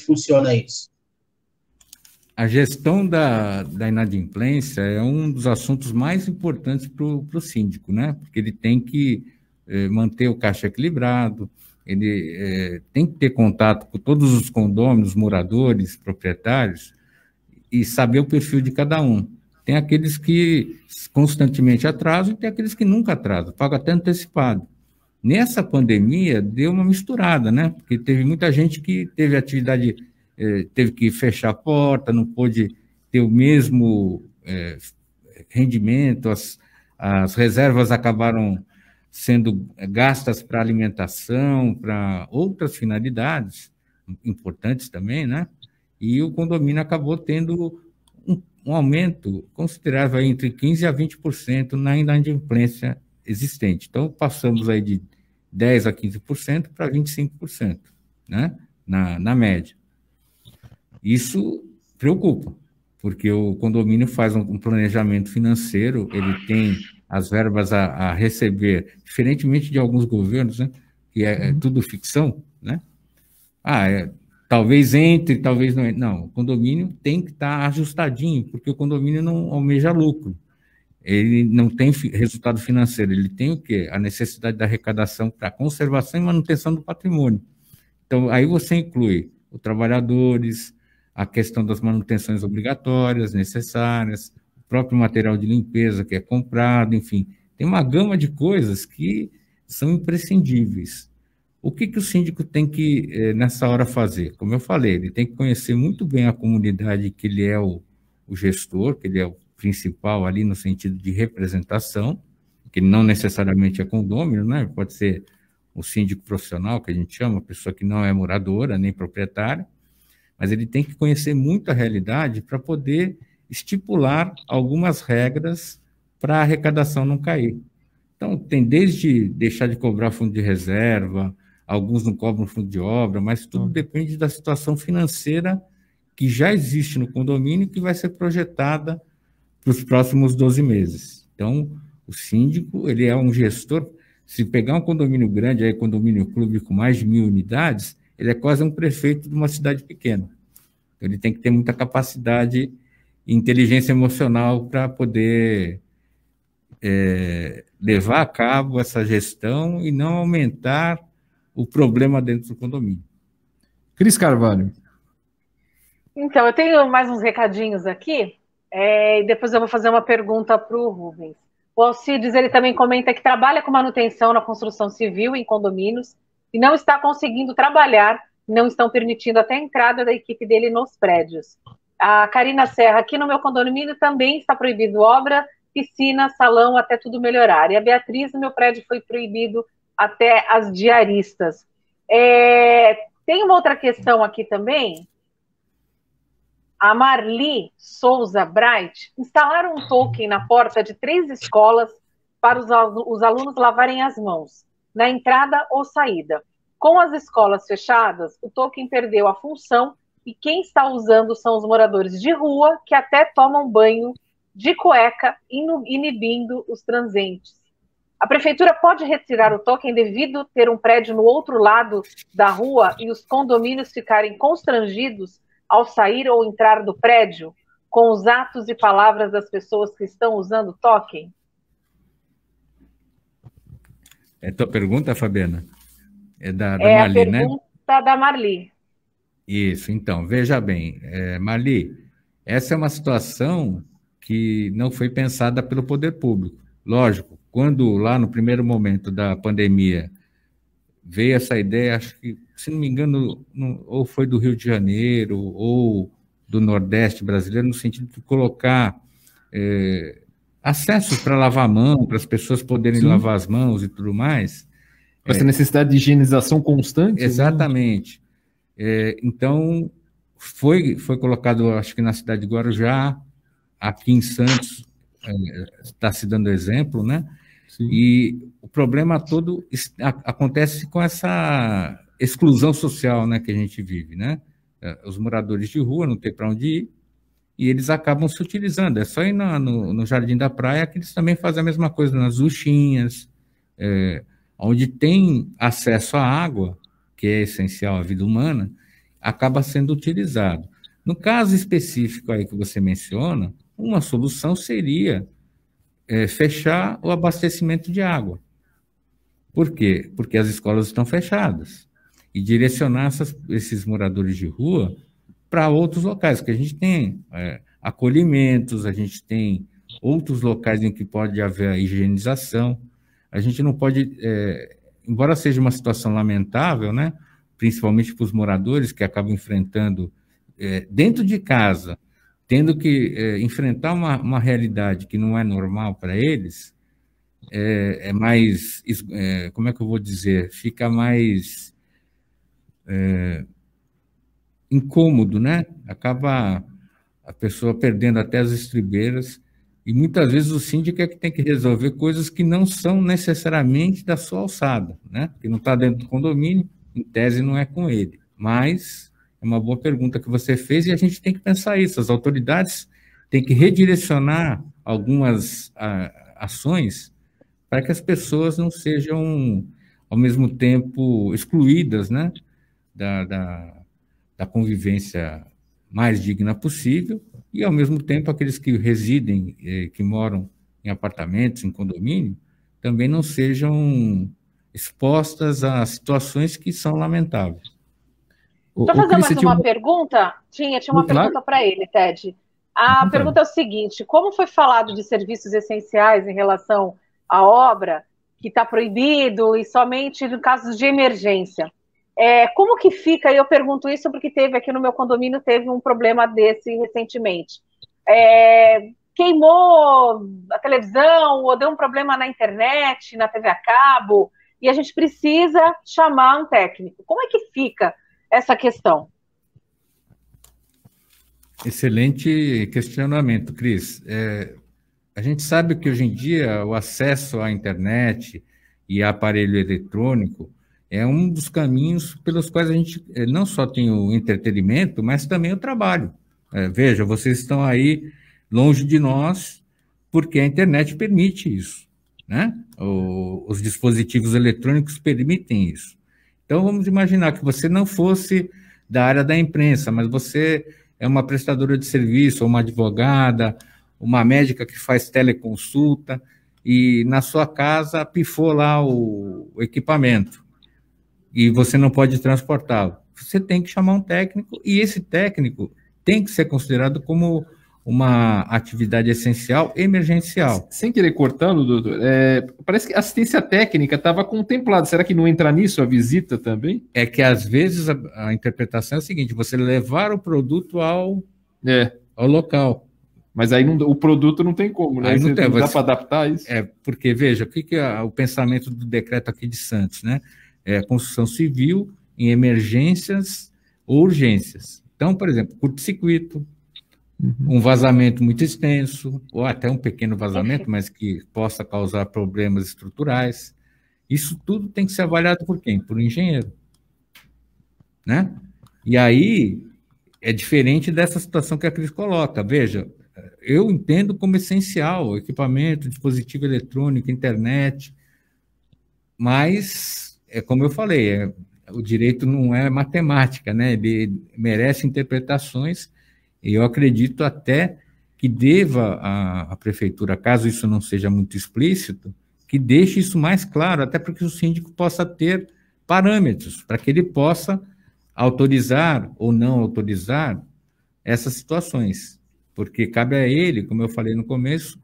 funciona isso? A gestão da inadimplência é um dos assuntos mais importantes para o síndico, né? Porque ele tem que manter o caixa equilibrado, ele tem que ter contato com todos os condôminos, moradores, proprietários, e saber o perfil de cada um. Tem aqueles que constantemente atrasam e tem aqueles que nunca atrasam, pagam até antecipado. Nessa pandemia, deu uma misturada, né? Porque teve muita gente que teve atividade, teve que fechar a porta, não pôde ter o mesmo rendimento, as reservas acabaram sendo gastas para alimentação, para outras finalidades importantes também, né? E o condomínio acabou tendo um aumento considerável entre 15% a 20% na inadimplência existente. Então, passamos aí de 10% a 15% para 25%, né? Na média. Isso preocupa, porque o condomínio faz um planejamento financeiro, ele tem as verbas a receber, diferentemente de alguns governos, né? Que é tudo ficção, né? Talvez entre, talvez não. Não, o condomínio tem que estar ajustadinho, porque o condomínio não almeja lucro. ele não tem resultado financeiro, ele tem o quê? A necessidade da arrecadação para conservação e manutenção do patrimônio. Então, aí você inclui os trabalhadores, a questão das manutenções obrigatórias, necessárias, o próprio material de limpeza que é comprado, enfim, tem uma gama de coisas que são imprescindíveis. O que o síndico tem que, nessa hora, fazer? Como eu falei, ele tem que conhecer muito bem a comunidade que ele é o gestor, que ele é o principal ali no sentido de representação, que não necessariamente é condômino, né? Pode ser o síndico profissional, que a gente chama, pessoa que não é moradora nem proprietária, mas ele tem que conhecer muito a realidade para poder estipular algumas regras para a arrecadação não cair. Então, tem desde deixar de cobrar fundo de reserva, alguns não cobram fundo de obra, mas tudo depende da situação financeira que já existe no condomínio e que vai ser projetada para os próximos 12 meses. Então, o síndico, ele é um gestor. Se pegar um condomínio grande, aí condomínio clube com mais de 1.000 unidades, ele é quase um prefeito de uma cidade pequena. Ele tem que ter muita capacidade e inteligência emocional para poder levar a cabo essa gestão e não aumentar o problema dentro do condomínio. Cris Carvalho. Então, eu tenho mais uns recadinhos aqui, e depois eu vou fazer uma pergunta para o Rubens. O Alcides, ele também comenta que trabalha com manutenção na construção civil em condomínios e não está conseguindo trabalhar, não estão permitindo até a entrada da equipe dele nos prédios. A Karina Serra, aqui no meu condomínio também está proibido obra, piscina, salão, até tudo melhorar. E a Beatriz, no meu prédio foi proibido até as diaristas. Tem uma outra questão aqui também. A Marli Souza Bright instalaram um token na porta de 3 escolas para os alunos lavarem as mãos, na entrada ou saída. Com as escolas fechadas, o token perdeu a função e quem está usando são os moradores de rua, que até tomam banho de cueca, inibindo os transeuntes. A prefeitura pode retirar o token devido ter um prédio no outro lado da rua e os condomínios ficarem constrangidos ao sair ou entrar do prédio com os atos e palavras das pessoas que estão usando o token? É tua pergunta, Fabiana? É da Marli, né? É a pergunta da Marli. Isso, então, veja bem, Marli, essa é uma situação que não foi pensada pelo poder público. Lógico, quando lá no primeiro momento da pandemia veio essa ideia, acho que, se não me engano, ou foi do Rio de Janeiro ou do Nordeste brasileiro, no sentido de colocar acesso para lavar a mão, para as pessoas poderem lavar as mãos e tudo mais. Essa necessidade de higienização constante? Exatamente. Né? Então, foi colocado, acho que na cidade de Guarujá, aqui em Santos, está se dando exemplo, né? Sim. E o problema todo acontece com essa exclusão social, né, que a gente vive, né? Os moradores de rua não têm para onde ir e eles acabam se utilizando. É só ir no Jardim da Praia que eles também fazem a mesma coisa, nas duchinhas, onde tem acesso à água, que é essencial à vida humana, acaba sendo utilizado. No caso específico aí que você menciona, uma solução seria fechar o abastecimento de água. Por quê? Porque as escolas estão fechadas. E direcionar esses moradores de rua para outros locais, que a gente tem acolhimentos, a gente tem outros locais em que pode haver a higienização. A gente não pode, embora seja uma situação lamentável, né, principalmente para os moradores que acabam enfrentando dentro de casa, tendo que enfrentar uma realidade que não é normal para eles, é mais, como é que eu vou dizer, fica mais incômodo, né? Acaba a pessoa perdendo até as estribeiras, e muitas vezes o síndico é que tem que resolver coisas que não são necessariamente da sua alçada, né? Que não está dentro do condomínio, em tese não é com ele, mas é uma boa pergunta que você fez e a gente tem que pensar isso. As autoridades têm que redirecionar algumas ações para que as pessoas não sejam, ao mesmo tempo, excluídas, né, da convivência mais digna possível e, ao mesmo tempo, aqueles que residem, que moram em apartamentos, em condomínio, também não sejam expostas a situações que são lamentáveis. Deixa eu fazer mais uma pergunta. Tinha uma pergunta para ele, Ted. A pergunta é o seguinte: como foi falado de serviços essenciais em relação à obra, que está proibido e somente em casos de emergência? Como que fica? E eu pergunto isso porque teve aqui no meu condomínio, teve um problema desse recentemente. Queimou a televisão ou deu um problema na internet, na TV a cabo, e a gente precisa chamar um técnico. Como é que fica essa questão? Excelente questionamento, Cris. A gente sabe que hoje em dia o acesso à internet e a aparelho eletrônico é um dos caminhos pelos quais a gente não só tem o entretenimento, mas também o trabalho. Veja, vocês estão aí longe de nós porque a internet permite isso, né? Os dispositivos eletrônicos permitem isso. Então, vamos imaginar que você não fosse da área da imprensa, mas você é uma prestadora de serviço, uma advogada, uma médica que faz teleconsulta, e na sua casa pifou lá o equipamento, e você não pode transportá-lo. Você tem que chamar um técnico, e esse técnico tem que ser considerado como uma atividade essencial emergencial. Sem querer cortá-lo, doutor, parece que a assistência técnica estava contemplada. Será que não entra nisso a visita também? É que, às vezes, a interpretação é a seguinte: você levar o produto ao local. Mas aí o produto não tem como, né? Aí não dá para adaptar isso? Porque, veja, o que é o pensamento do decreto aqui de Santos, né? É construção civil em emergências ou urgências. Então, por exemplo, curto-circuito, um vazamento muito extenso, ou até um pequeno vazamento, mas que possa causar problemas estruturais. Isso tudo tem que ser avaliado por quem? Por um engenheiro, né? E aí é diferente dessa situação que a Cris coloca. Veja, eu entendo como essencial equipamento, dispositivo eletrônico, internet, mas, como eu falei, o direito não é matemática, né? Ele merece interpretações. E eu acredito até que deva a prefeitura, caso isso não seja muito explícito, que deixe isso mais claro, até para que o síndico possa ter parâmetros, para que ele possa autorizar ou não autorizar essas situações. Porque cabe a ele, como eu falei no começo,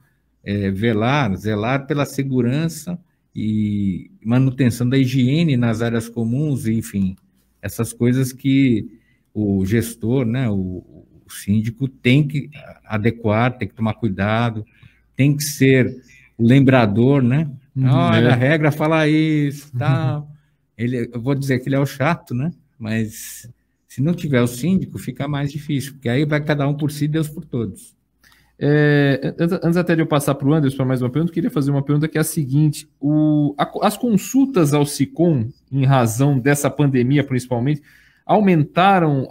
zelar pela segurança e manutenção da higiene nas áreas comuns, enfim, essas coisas que o gestor, né, o síndico tem que adequar, tem que tomar cuidado, tem que ser o lembrador, né? Olha, a regra fala isso, tal. Eu vou dizer que ele é o chato, né? Mas se não tiver o síndico, fica mais difícil, porque aí vai cada um por si, Deus por todos. Antes até de eu passar para o Anderson para mais uma pergunta, eu queria fazer uma pergunta que é a seguinte: as consultas ao SICOM, em razão dessa pandemia principalmente, aumentaram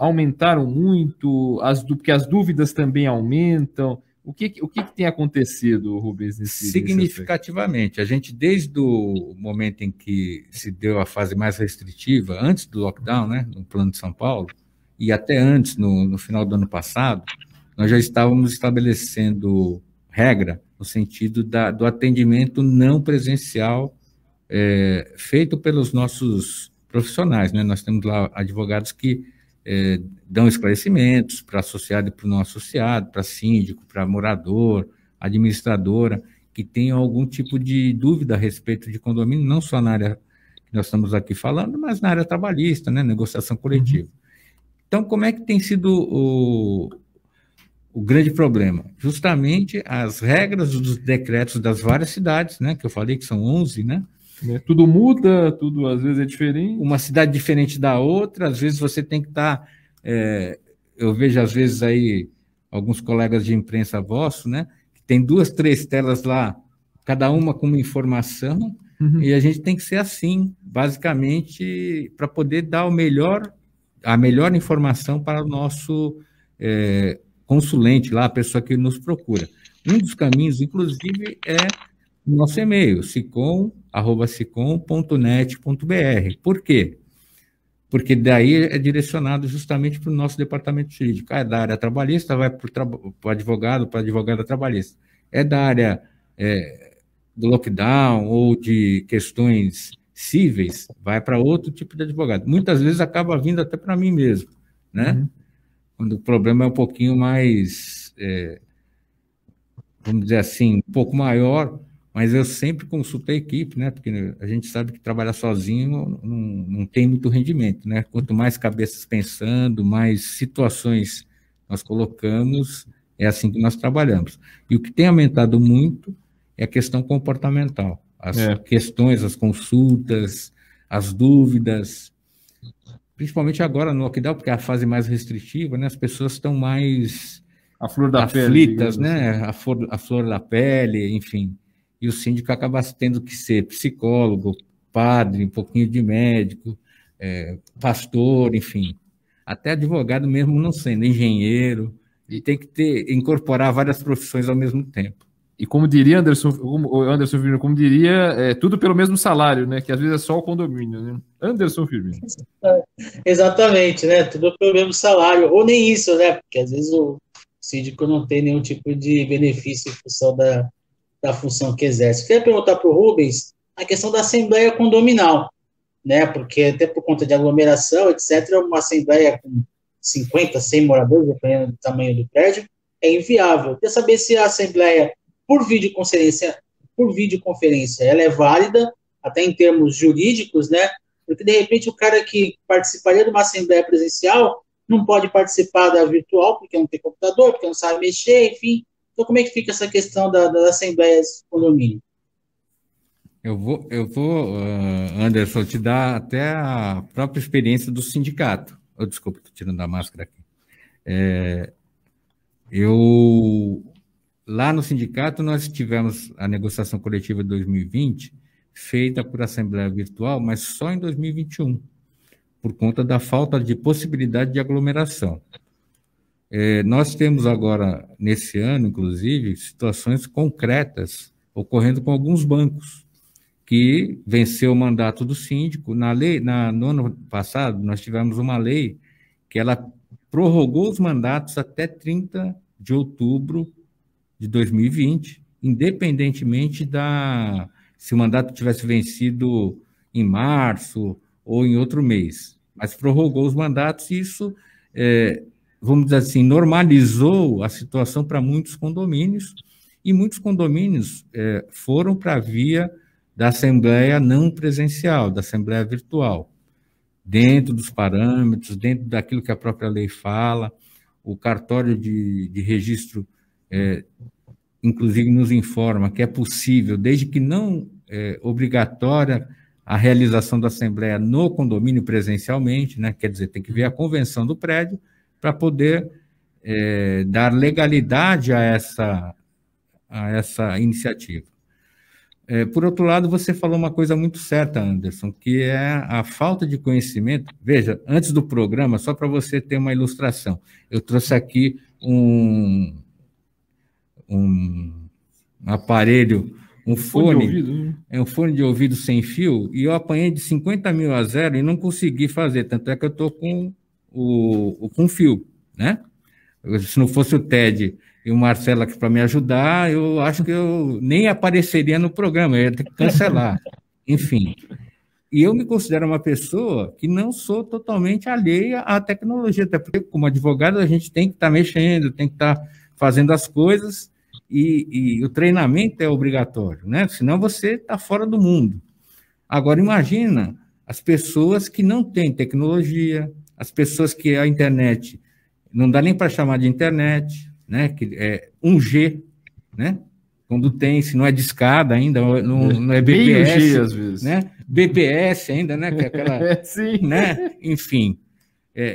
muito, porque as dúvidas também aumentam. O que tem acontecido, Rubens? Significativamente. A gente, desde o momento em que se deu a fase mais restritiva, antes do lockdown, né, no Plano de São Paulo, e até antes, no final do ano passado, nós já estávamos estabelecendo regra no sentido do atendimento não presencial feito pelos nossos profissionais, né? Nós temos lá advogados que dão esclarecimentos para associado e para o não associado, para síndico, para morador, administradora, que tenham algum tipo de dúvida a respeito de condomínio, não só na área que nós estamos aqui falando, mas na área trabalhista, né? Negociação coletiva. Então, como é que tem sido o grande problema? Justamente as regras dos decretos das várias cidades, né? Que eu falei que são 11, né? Tudo muda, tudo às vezes é diferente. Uma cidade diferente da outra, às vezes você tem que estar... eu vejo às vezes aí alguns colegas de imprensa vossos, né, que tem 2, 3 telas lá, cada uma com uma informação, e a gente tem que ser assim, basicamente, para poder dar a melhor informação para o nosso consulente lá, a pessoa que nos procura. Um dos caminhos, inclusive, é o nosso e-mail, sicom@sicom.net.br. Por quê? Porque daí é direcionado justamente para o nosso departamento jurídico. É da área trabalhista, vai para o advogado, para a advogada trabalhista. É da área do lockdown ou de questões cíveis, vai para outro tipo de advogado. Muitas vezes acaba vindo até para mim mesmo, né? Quando o problema é um pouquinho mais, vamos dizer assim, um pouco maior, mas eu sempre consulto a equipe, né? Porque a gente sabe que trabalhar sozinho não tem muito rendimento, né? Quanto mais cabeças pensando, mais situações nós colocamos, é assim que nós trabalhamos. E o que tem aumentado muito é a questão comportamental. As questões, as consultas, as dúvidas, principalmente agora no lockdown, porque é a fase mais restritiva, né? As pessoas estão mais a flor da aflitas, pele, né? Assim. A flor da pele, enfim. E o síndico acaba tendo que ser psicólogo, padre, um pouquinho de médico, pastor, enfim. Até advogado mesmo não sendo, engenheiro, e tem que incorporar várias profissões ao mesmo tempo. E como diria Anderson Firmino, como diria, tudo pelo mesmo salário, né? Que às vezes é só o condomínio, né? Anderson Firmino. Exatamente, né? Tudo pelo mesmo salário, ou nem isso, né? Porque às vezes o síndico não tem nenhum tipo de benefício em função da função que exerce. Queria perguntar para o Rubens a questão da assembleia condominal, né? Porque até por conta de aglomeração, etc., uma assembleia com 50, 100 moradores, dependendo do tamanho do prédio, é inviável. Queria saber se a assembleia por videoconferência, ela é válida, até em termos jurídicos, né? Porque, de repente, o cara que participaria de uma assembleia presencial não pode participar da virtual, porque não tem computador, porque não sabe mexer, enfim. Então, como é que fica essa questão das assembleias de condomínio? Eu vou, Anderson, te dar até a própria experiência do sindicato. Desculpa, estou tirando a máscara aqui. Lá no sindicato, nós tivemos a negociação coletiva de 2020, feita por assembleia virtual, mas só em 2021, por conta da falta de possibilidade de aglomeração. Nós temos agora, nesse ano, inclusive, situações concretas ocorrendo com alguns bancos, que venceu o mandato do síndico. No ano passado, nós tivemos uma lei que ela prorrogou os mandatos até 30 de outubro de 2020, independentemente se o mandato tivesse vencido em março ou em outro mês, mas prorrogou os mandatos e isso, vamos dizer assim, normalizou a situação para muitos condomínios, e muitos condomínios foram para a via da assembleia não presencial, da assembleia virtual, dentro dos parâmetros, dentro daquilo que a própria lei fala. O cartório de registro inclusive nos informa que é possível, desde que não obrigatória a realização da assembleia no condomínio presencialmente, né? Quer dizer, tem que ver a convenção do prédio para poder dar legalidade a essa iniciativa. Por outro lado, você falou uma coisa muito certa, Anderson, que é a falta de conhecimento. Veja, antes do programa, só para você ter uma ilustração, eu trouxe aqui um aparelho, um fone de ouvido sem fio, e eu apanhei de 50 mil a zero e não consegui fazer, tanto é que eu estou com fio, né? Se não fosse o Ted e o Marcelo aqui para me ajudar, eu acho que eu nem apareceria no programa, eu ia ter que cancelar. Enfim, e eu me considero uma pessoa que não sou totalmente alheia à tecnologia, até porque, como advogado, a gente tem que estar mexendo, tem que estar fazendo as coisas, e o treinamento é obrigatório, né? Senão você está fora do mundo. Agora, imagina as pessoas que não têm tecnologia, as pessoas que a internet não dá nem para chamar de internet, né? Que é 1G, né? Quando tem, se não é discada ainda, não é BBS, meio G, às vezes, né? BBS ainda, né? Que é aquela, sim, né? Enfim,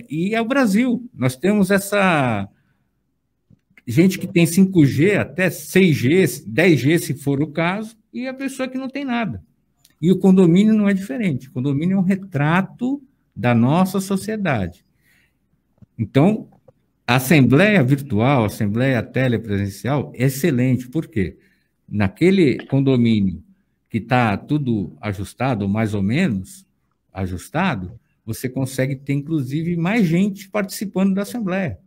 e é o Brasil. Nós temos essa gente que tem 5G, até 6G, 10G, se for o caso, e a pessoa que não tem nada. E o condomínio não é diferente. O condomínio é um retrato da nossa sociedade. Então, a assembleia virtual, a assembleia telepresencial, é excelente. Por quê? Naquele condomínio que está tudo ajustado, ou mais ou menos ajustado, você consegue ter, inclusive, mais gente participando da assembleia.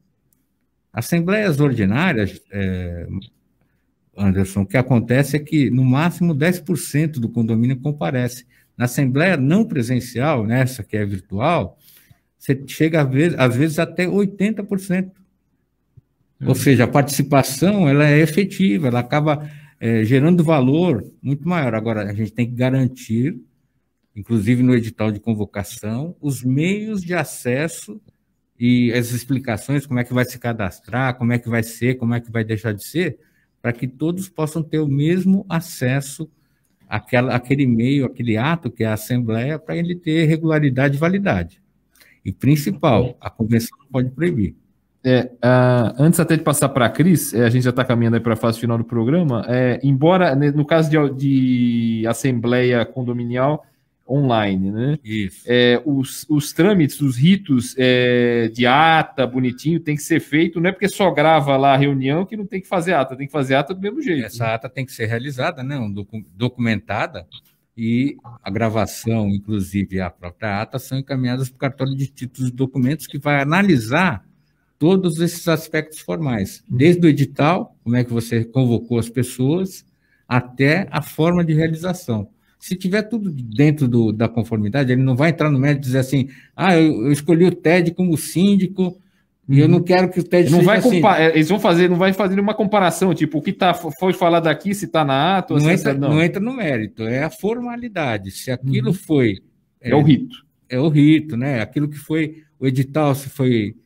Assembleias ordinárias, Anderson, o que acontece é que, no máximo, 10% do condomínio comparece. Na assembleia não presencial, nessa que é virtual, você chega, às vezes, até 80%. Ou seja, a participação ela é efetiva, ela acaba gerando valor muito maior. Agora, a gente tem que garantir, inclusive no edital de convocação, os meios de acesso e as explicações, como é que vai se cadastrar, como é que vai ser, como é que vai deixar de ser, para que todos possam ter o mesmo acesso àquele meio, aquele ato que é a Assembleia, para ele ter regularidade e validade. E, principal, a convenção não pode proibir. Antes até de passar para a Cris, a gente já está caminhando para a fase final do programa, embora, no caso de Assembleia Condominial, online, né? Isso. Os trâmites, os ritos de ata, bonitinho, tem que ser feito, não é porque só grava lá a reunião que não tem que fazer ata, tem que fazer ata do mesmo jeito. Essa ata tem que ser realizada, né? Documentada, e a gravação, inclusive a própria ata, são encaminhadas para o cartório de títulos e documentos, que vai analisar todos esses aspectos formais, desde o edital, como é que você convocou as pessoas, até a forma de realização. Se tiver tudo dentro da conformidade, ele não vai entrar no mérito e dizer assim, eu escolhi o TED como síndico, e eu não quero que o TED não vai assim. Eles vão fazer, não vai fazer uma comparação, tipo, o que foi falado aqui, se está na ata... Não entra no mérito, é a formalidade. Se aquilo foi... É o rito. É o rito, né? Aquilo que foi... O edital, se foi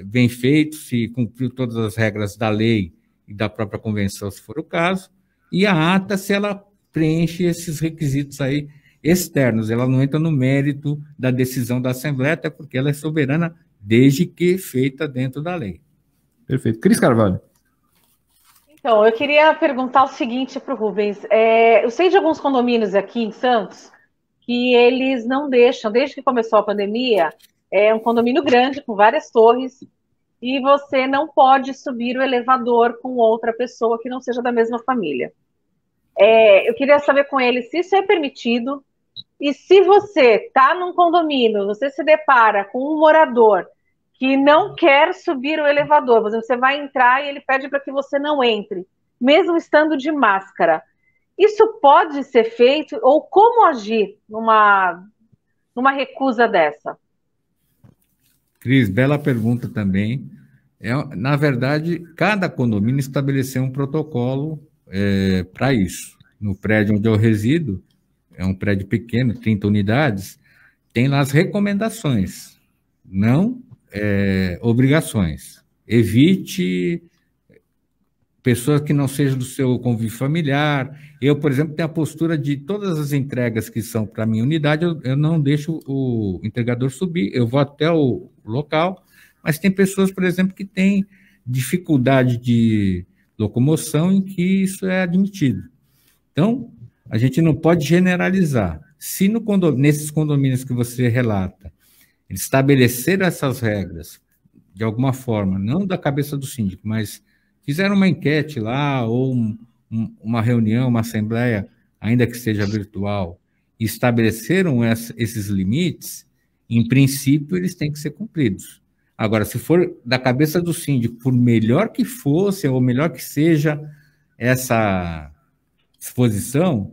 bem feito, se cumpriu todas as regras da lei e da própria convenção, se for o caso, e a ata, se ela preenche esses requisitos aí externos, ela não entra no mérito da decisão da Assembleia, até porque ela é soberana desde que feita dentro da lei. Perfeito. Cris Carvalho. Então, eu queria perguntar o seguinte para o Rubens. Eu sei de alguns condomínios aqui em Santos que eles não deixam, desde que começou a pandemia, é um condomínio grande, com várias torres, e você não pode subir o elevador com outra pessoa que não seja da mesma família. Eu queria saber com ele se isso é permitido, e se você está num condomínio, você se depara com um morador que não quer subir o elevador, você vai entrar e ele pede para que você não entre, mesmo estando de máscara. Isso pode ser feito, ou como agir numa recusa dessa? Cris, bela pergunta também. Na verdade, cada condomínio estabeleceu um protocolo para isso. No prédio onde eu resido, é um prédio pequeno, 30 unidades, tem lá as recomendações, não obrigações. Evite pessoas que não sejam do seu convívio familiar. Eu, por exemplo, tenho a postura de todas as entregas que são para a minha unidade, eu não deixo o entregador subir, eu vou até o local, mas tem pessoas, por exemplo, que têm dificuldade de locomoção em que isso é admitido. Então, a gente não pode generalizar. Se nesses condomínios que você relata, eles estabeleceram essas regras, de alguma forma, não da cabeça do síndico, mas fizeram uma enquete lá, ou uma reunião, uma assembleia, ainda que seja virtual, e estabeleceram esses limites, em princípio, eles têm que ser cumpridos. Agora, se for da cabeça do síndico, por melhor que fosse, ou melhor que seja essa disposição,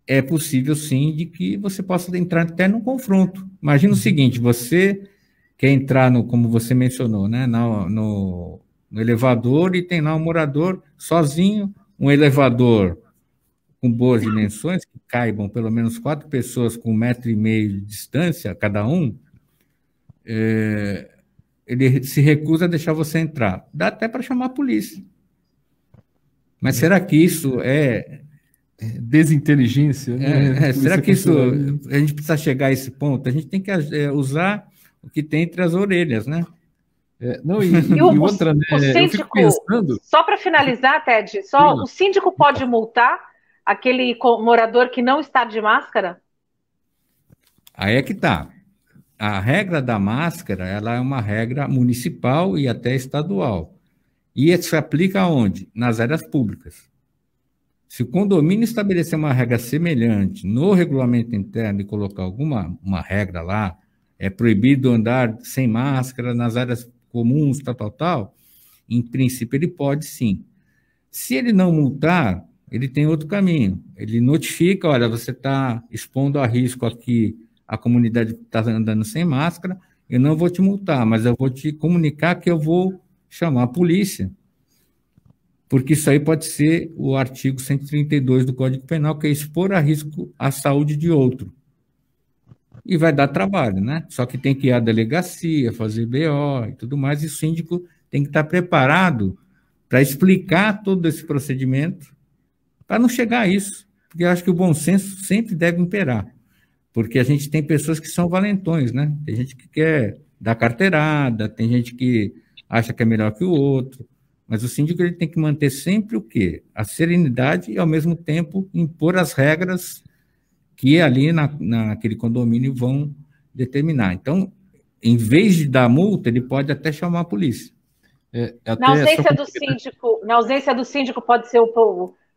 é possível, sim, de que você possa entrar até num confronto. Imagina o seguinte, você quer entrar, como você mencionou, né, no elevador, e tem lá um morador sozinho, um elevador com boas dimensões, que caibam pelo menos 4 pessoas com 1,5 m de distância, cada um, ele se recusa a deixar você entrar. Dá até para chamar a polícia. Mas será que isso é desinteligência? Né? Será que isso... A gente precisa chegar a esse ponto? A gente tem que usar o que tem entre as orelhas, né? E outra, né? O síndico, pensando... Só para finalizar, Ted, o síndico pode multar aquele morador que não está de máscara? Aí é que está. A regra da máscara, ela é uma regra municipal e até estadual. E se aplica aonde? Nas áreas públicas. Se o condomínio estabelecer uma regra semelhante no regulamento interno e colocar uma regra lá, é proibido andar sem máscara nas áreas comuns, tal, em princípio ele pode sim. Se ele não multar, ele tem outro caminho. Ele notifica, olha, você está expondo a risco aqui, a comunidade está andando sem máscara, eu não vou te multar, mas eu vou te comunicar que eu vou chamar a polícia. Porque isso aí pode ser o artigo 132 do Código Penal, que é expor a risco a saúde de outro. E vai dar trabalho, né? Só que tem que ir à delegacia, fazer BO e tudo mais, e o síndico tem que estar preparado para explicar todo esse procedimento, para não chegar a isso. Porque eu acho que o bom senso sempre deve imperar. Porque a gente tem pessoas que são valentões, né? Tem gente que quer dar carteirada, tem gente que acha que é melhor que o outro, mas o síndico ele tem que manter sempre o quê? A serenidade e, ao mesmo tempo, impor as regras que ali naquele condomínio vão determinar. Então, em vez de dar multa, ele pode até chamar a polícia. Na ausência do síndico, pode ser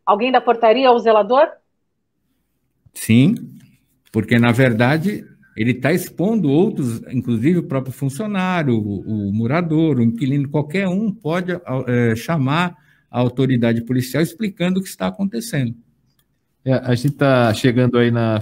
alguém da portaria ou o zelador? Sim, porque, na verdade, ele está expondo outros, inclusive o próprio funcionário, o morador, o inquilino, qualquer um pode chamar a autoridade policial explicando o que está acontecendo. A gente está chegando aí na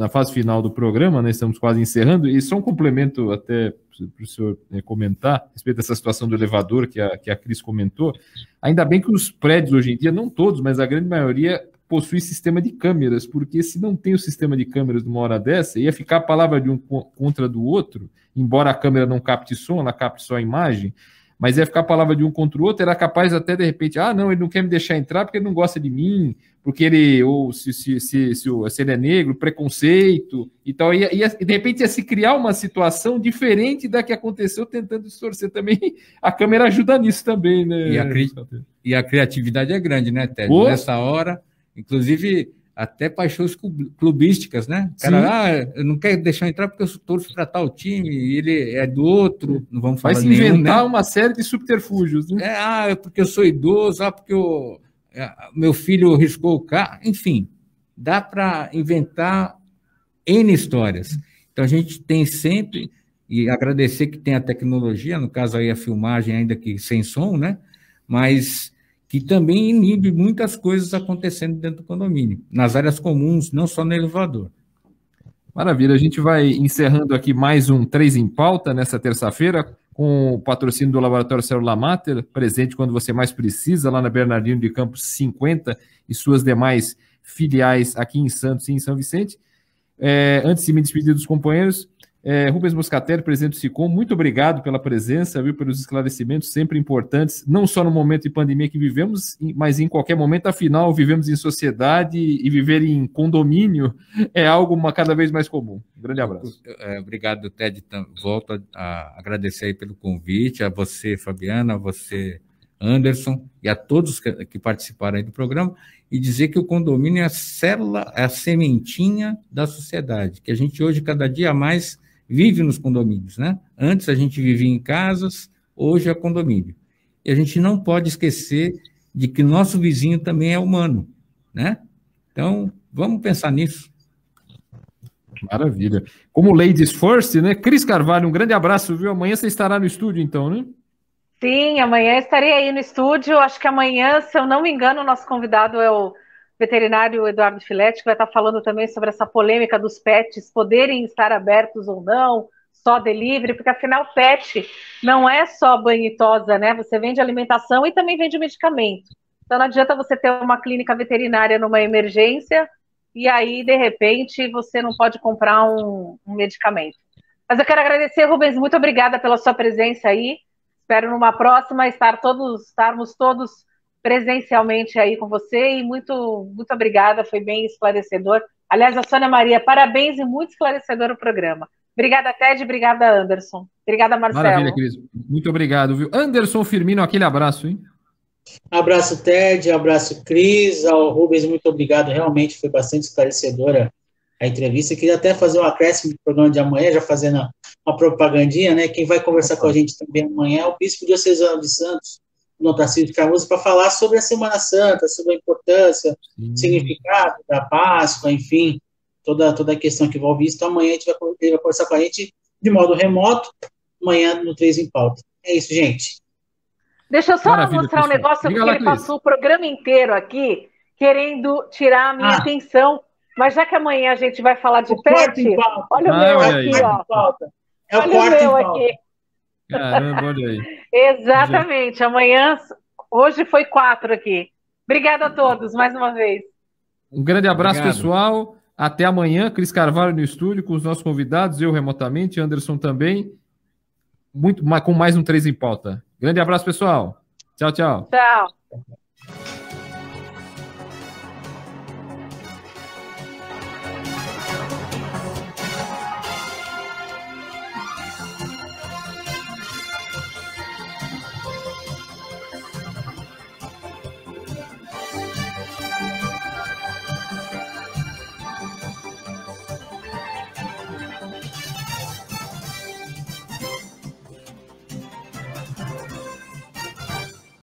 fase final do programa, né? Estamos quase encerrando, e só um complemento até para o senhor comentar a respeito dessa situação do elevador que a Cris comentou. Ainda bem que os prédios hoje em dia, não todos, mas a grande maioria, possui sistema de câmeras, porque se não tem o sistema de câmeras numa hora dessa, ia ficar a palavra de um contra do outro, embora a câmera não capte som, ela capte só a imagem, mas ia ficar a palavra de um contra o outro, era capaz até de repente, não, ele não quer me deixar entrar porque ele não gosta de mim, porque ele, ou se ele é negro, preconceito e tal, e de repente ia se criar uma situação diferente da que aconteceu tentando distorcer também, a câmera ajuda nisso também, né? E a criatividade é grande, né, Ted? Nessa hora, inclusive até paixões clubísticas, né? O cara, eu não quero deixar entrar porque eu torço para tal time, e ele é do outro, não vamos falar nenhum, né? Vai se inventar uma série de subterfúgios, né? É porque eu sou idoso, porque meu filho riscou o carro, enfim, dá para inventar N histórias. Então a gente tem sempre, e agradecer que tem a tecnologia, no caso aí a filmagem ainda que sem som, né? Mas que também inibe muitas coisas acontecendo dentro do condomínio, nas áreas comuns, não só no elevador. Maravilha, a gente vai encerrando aqui mais um 3 em Pauta nessa terça-feira, com o patrocínio do Laboratório Célula Mater, presente quando você mais precisa, lá na Bernardino de Campos 50 e suas demais filiais aqui em Santos e em São Vicente. Antes de me despedir dos companheiros, Rubens Moscatelli, presidente do SICOM, muito obrigado pela presença, pelos esclarecimentos sempre importantes, não só no momento de pandemia que vivemos, mas em qualquer momento, afinal, vivemos em sociedade e viver em condomínio é algo cada vez mais comum. Um grande abraço. Obrigado, Ted. Volto a agradecer aí pelo convite, a você, Fabiana, a você, Anderson, e a todos que participaram aí do programa, e dizer que o condomínio é a célula, é a sementinha da sociedade, que a gente hoje, cada dia mais, vive nos condomínios, né? Antes a gente vivia em casas, hoje é condomínio. E a gente não pode esquecer de que nosso vizinho também é humano, né? Então, vamos pensar nisso. Maravilha. Como Ladies First, né? Cris Carvalho, um grande abraço, viu? Amanhã você estará no estúdio, então, né? Sim, amanhã estarei aí no estúdio. Acho que amanhã, se eu não me engano, o nosso convidado é o veterinário Eduardo Filetti, que vai estar falando também sobre essa polêmica dos pets poderem estar abertos ou não, só delivery, porque afinal pet não é só banho e tosa, né? Você vende alimentação e também vende medicamento. Então não adianta você ter uma clínica veterinária numa emergência e aí, de repente, você não pode comprar um medicamento. Mas eu quero agradecer, Rubens, muito obrigada pela sua presença aí. Espero numa próxima estarmos todos presencialmente aí com você, e muito, muito obrigada, foi bem esclarecedor. Aliás, a Sônia Maria, parabéns e muito esclarecedor o programa. Obrigada, Ted, obrigada, Anderson. Obrigada, Marcelo. Maravilha, Cris. Muito obrigado, viu? Anderson Firmino, aquele abraço, hein? Abraço, Ted, abraço, Cris, ao Rubens, muito obrigado, realmente foi bastante esclarecedora a entrevista. Queria até fazer um acréscimo do programa de amanhã, já fazendo uma propagandinha, né? Quem vai conversar com a gente também amanhã é o Bispo Diocesano de Santos, Dom Tarcísio Cardoso, para falar sobre a Semana Santa, sobre a importância, significado da Páscoa, enfim, toda a questão que envolve isso. Então, amanhã ele vai conversar com a gente de modo remoto, amanhã no 3 em Pauta. É isso, gente. Deixa eu só Maravilha, mostrar um pessoal. negócio, Diga porque lá, ele Cris. passou o programa inteiro aqui querendo tirar a minha atenção. Mas já que amanhã a gente vai falar de pet, olha o meu olha aqui, aí. ó. É o Olha o corte meu em aqui. Caramba, olha aí. Exatamente. Amanhã, hoje foi 4 aqui. Obrigada a todos, mais uma vez. Um grande abraço, Obrigado. pessoal. Até amanhã. Cris Carvalho no estúdio com os nossos convidados, eu remotamente, Anderson também. Com mais um 3 em Pauta. Grande abraço, pessoal. Tchau, tchau. Tchau.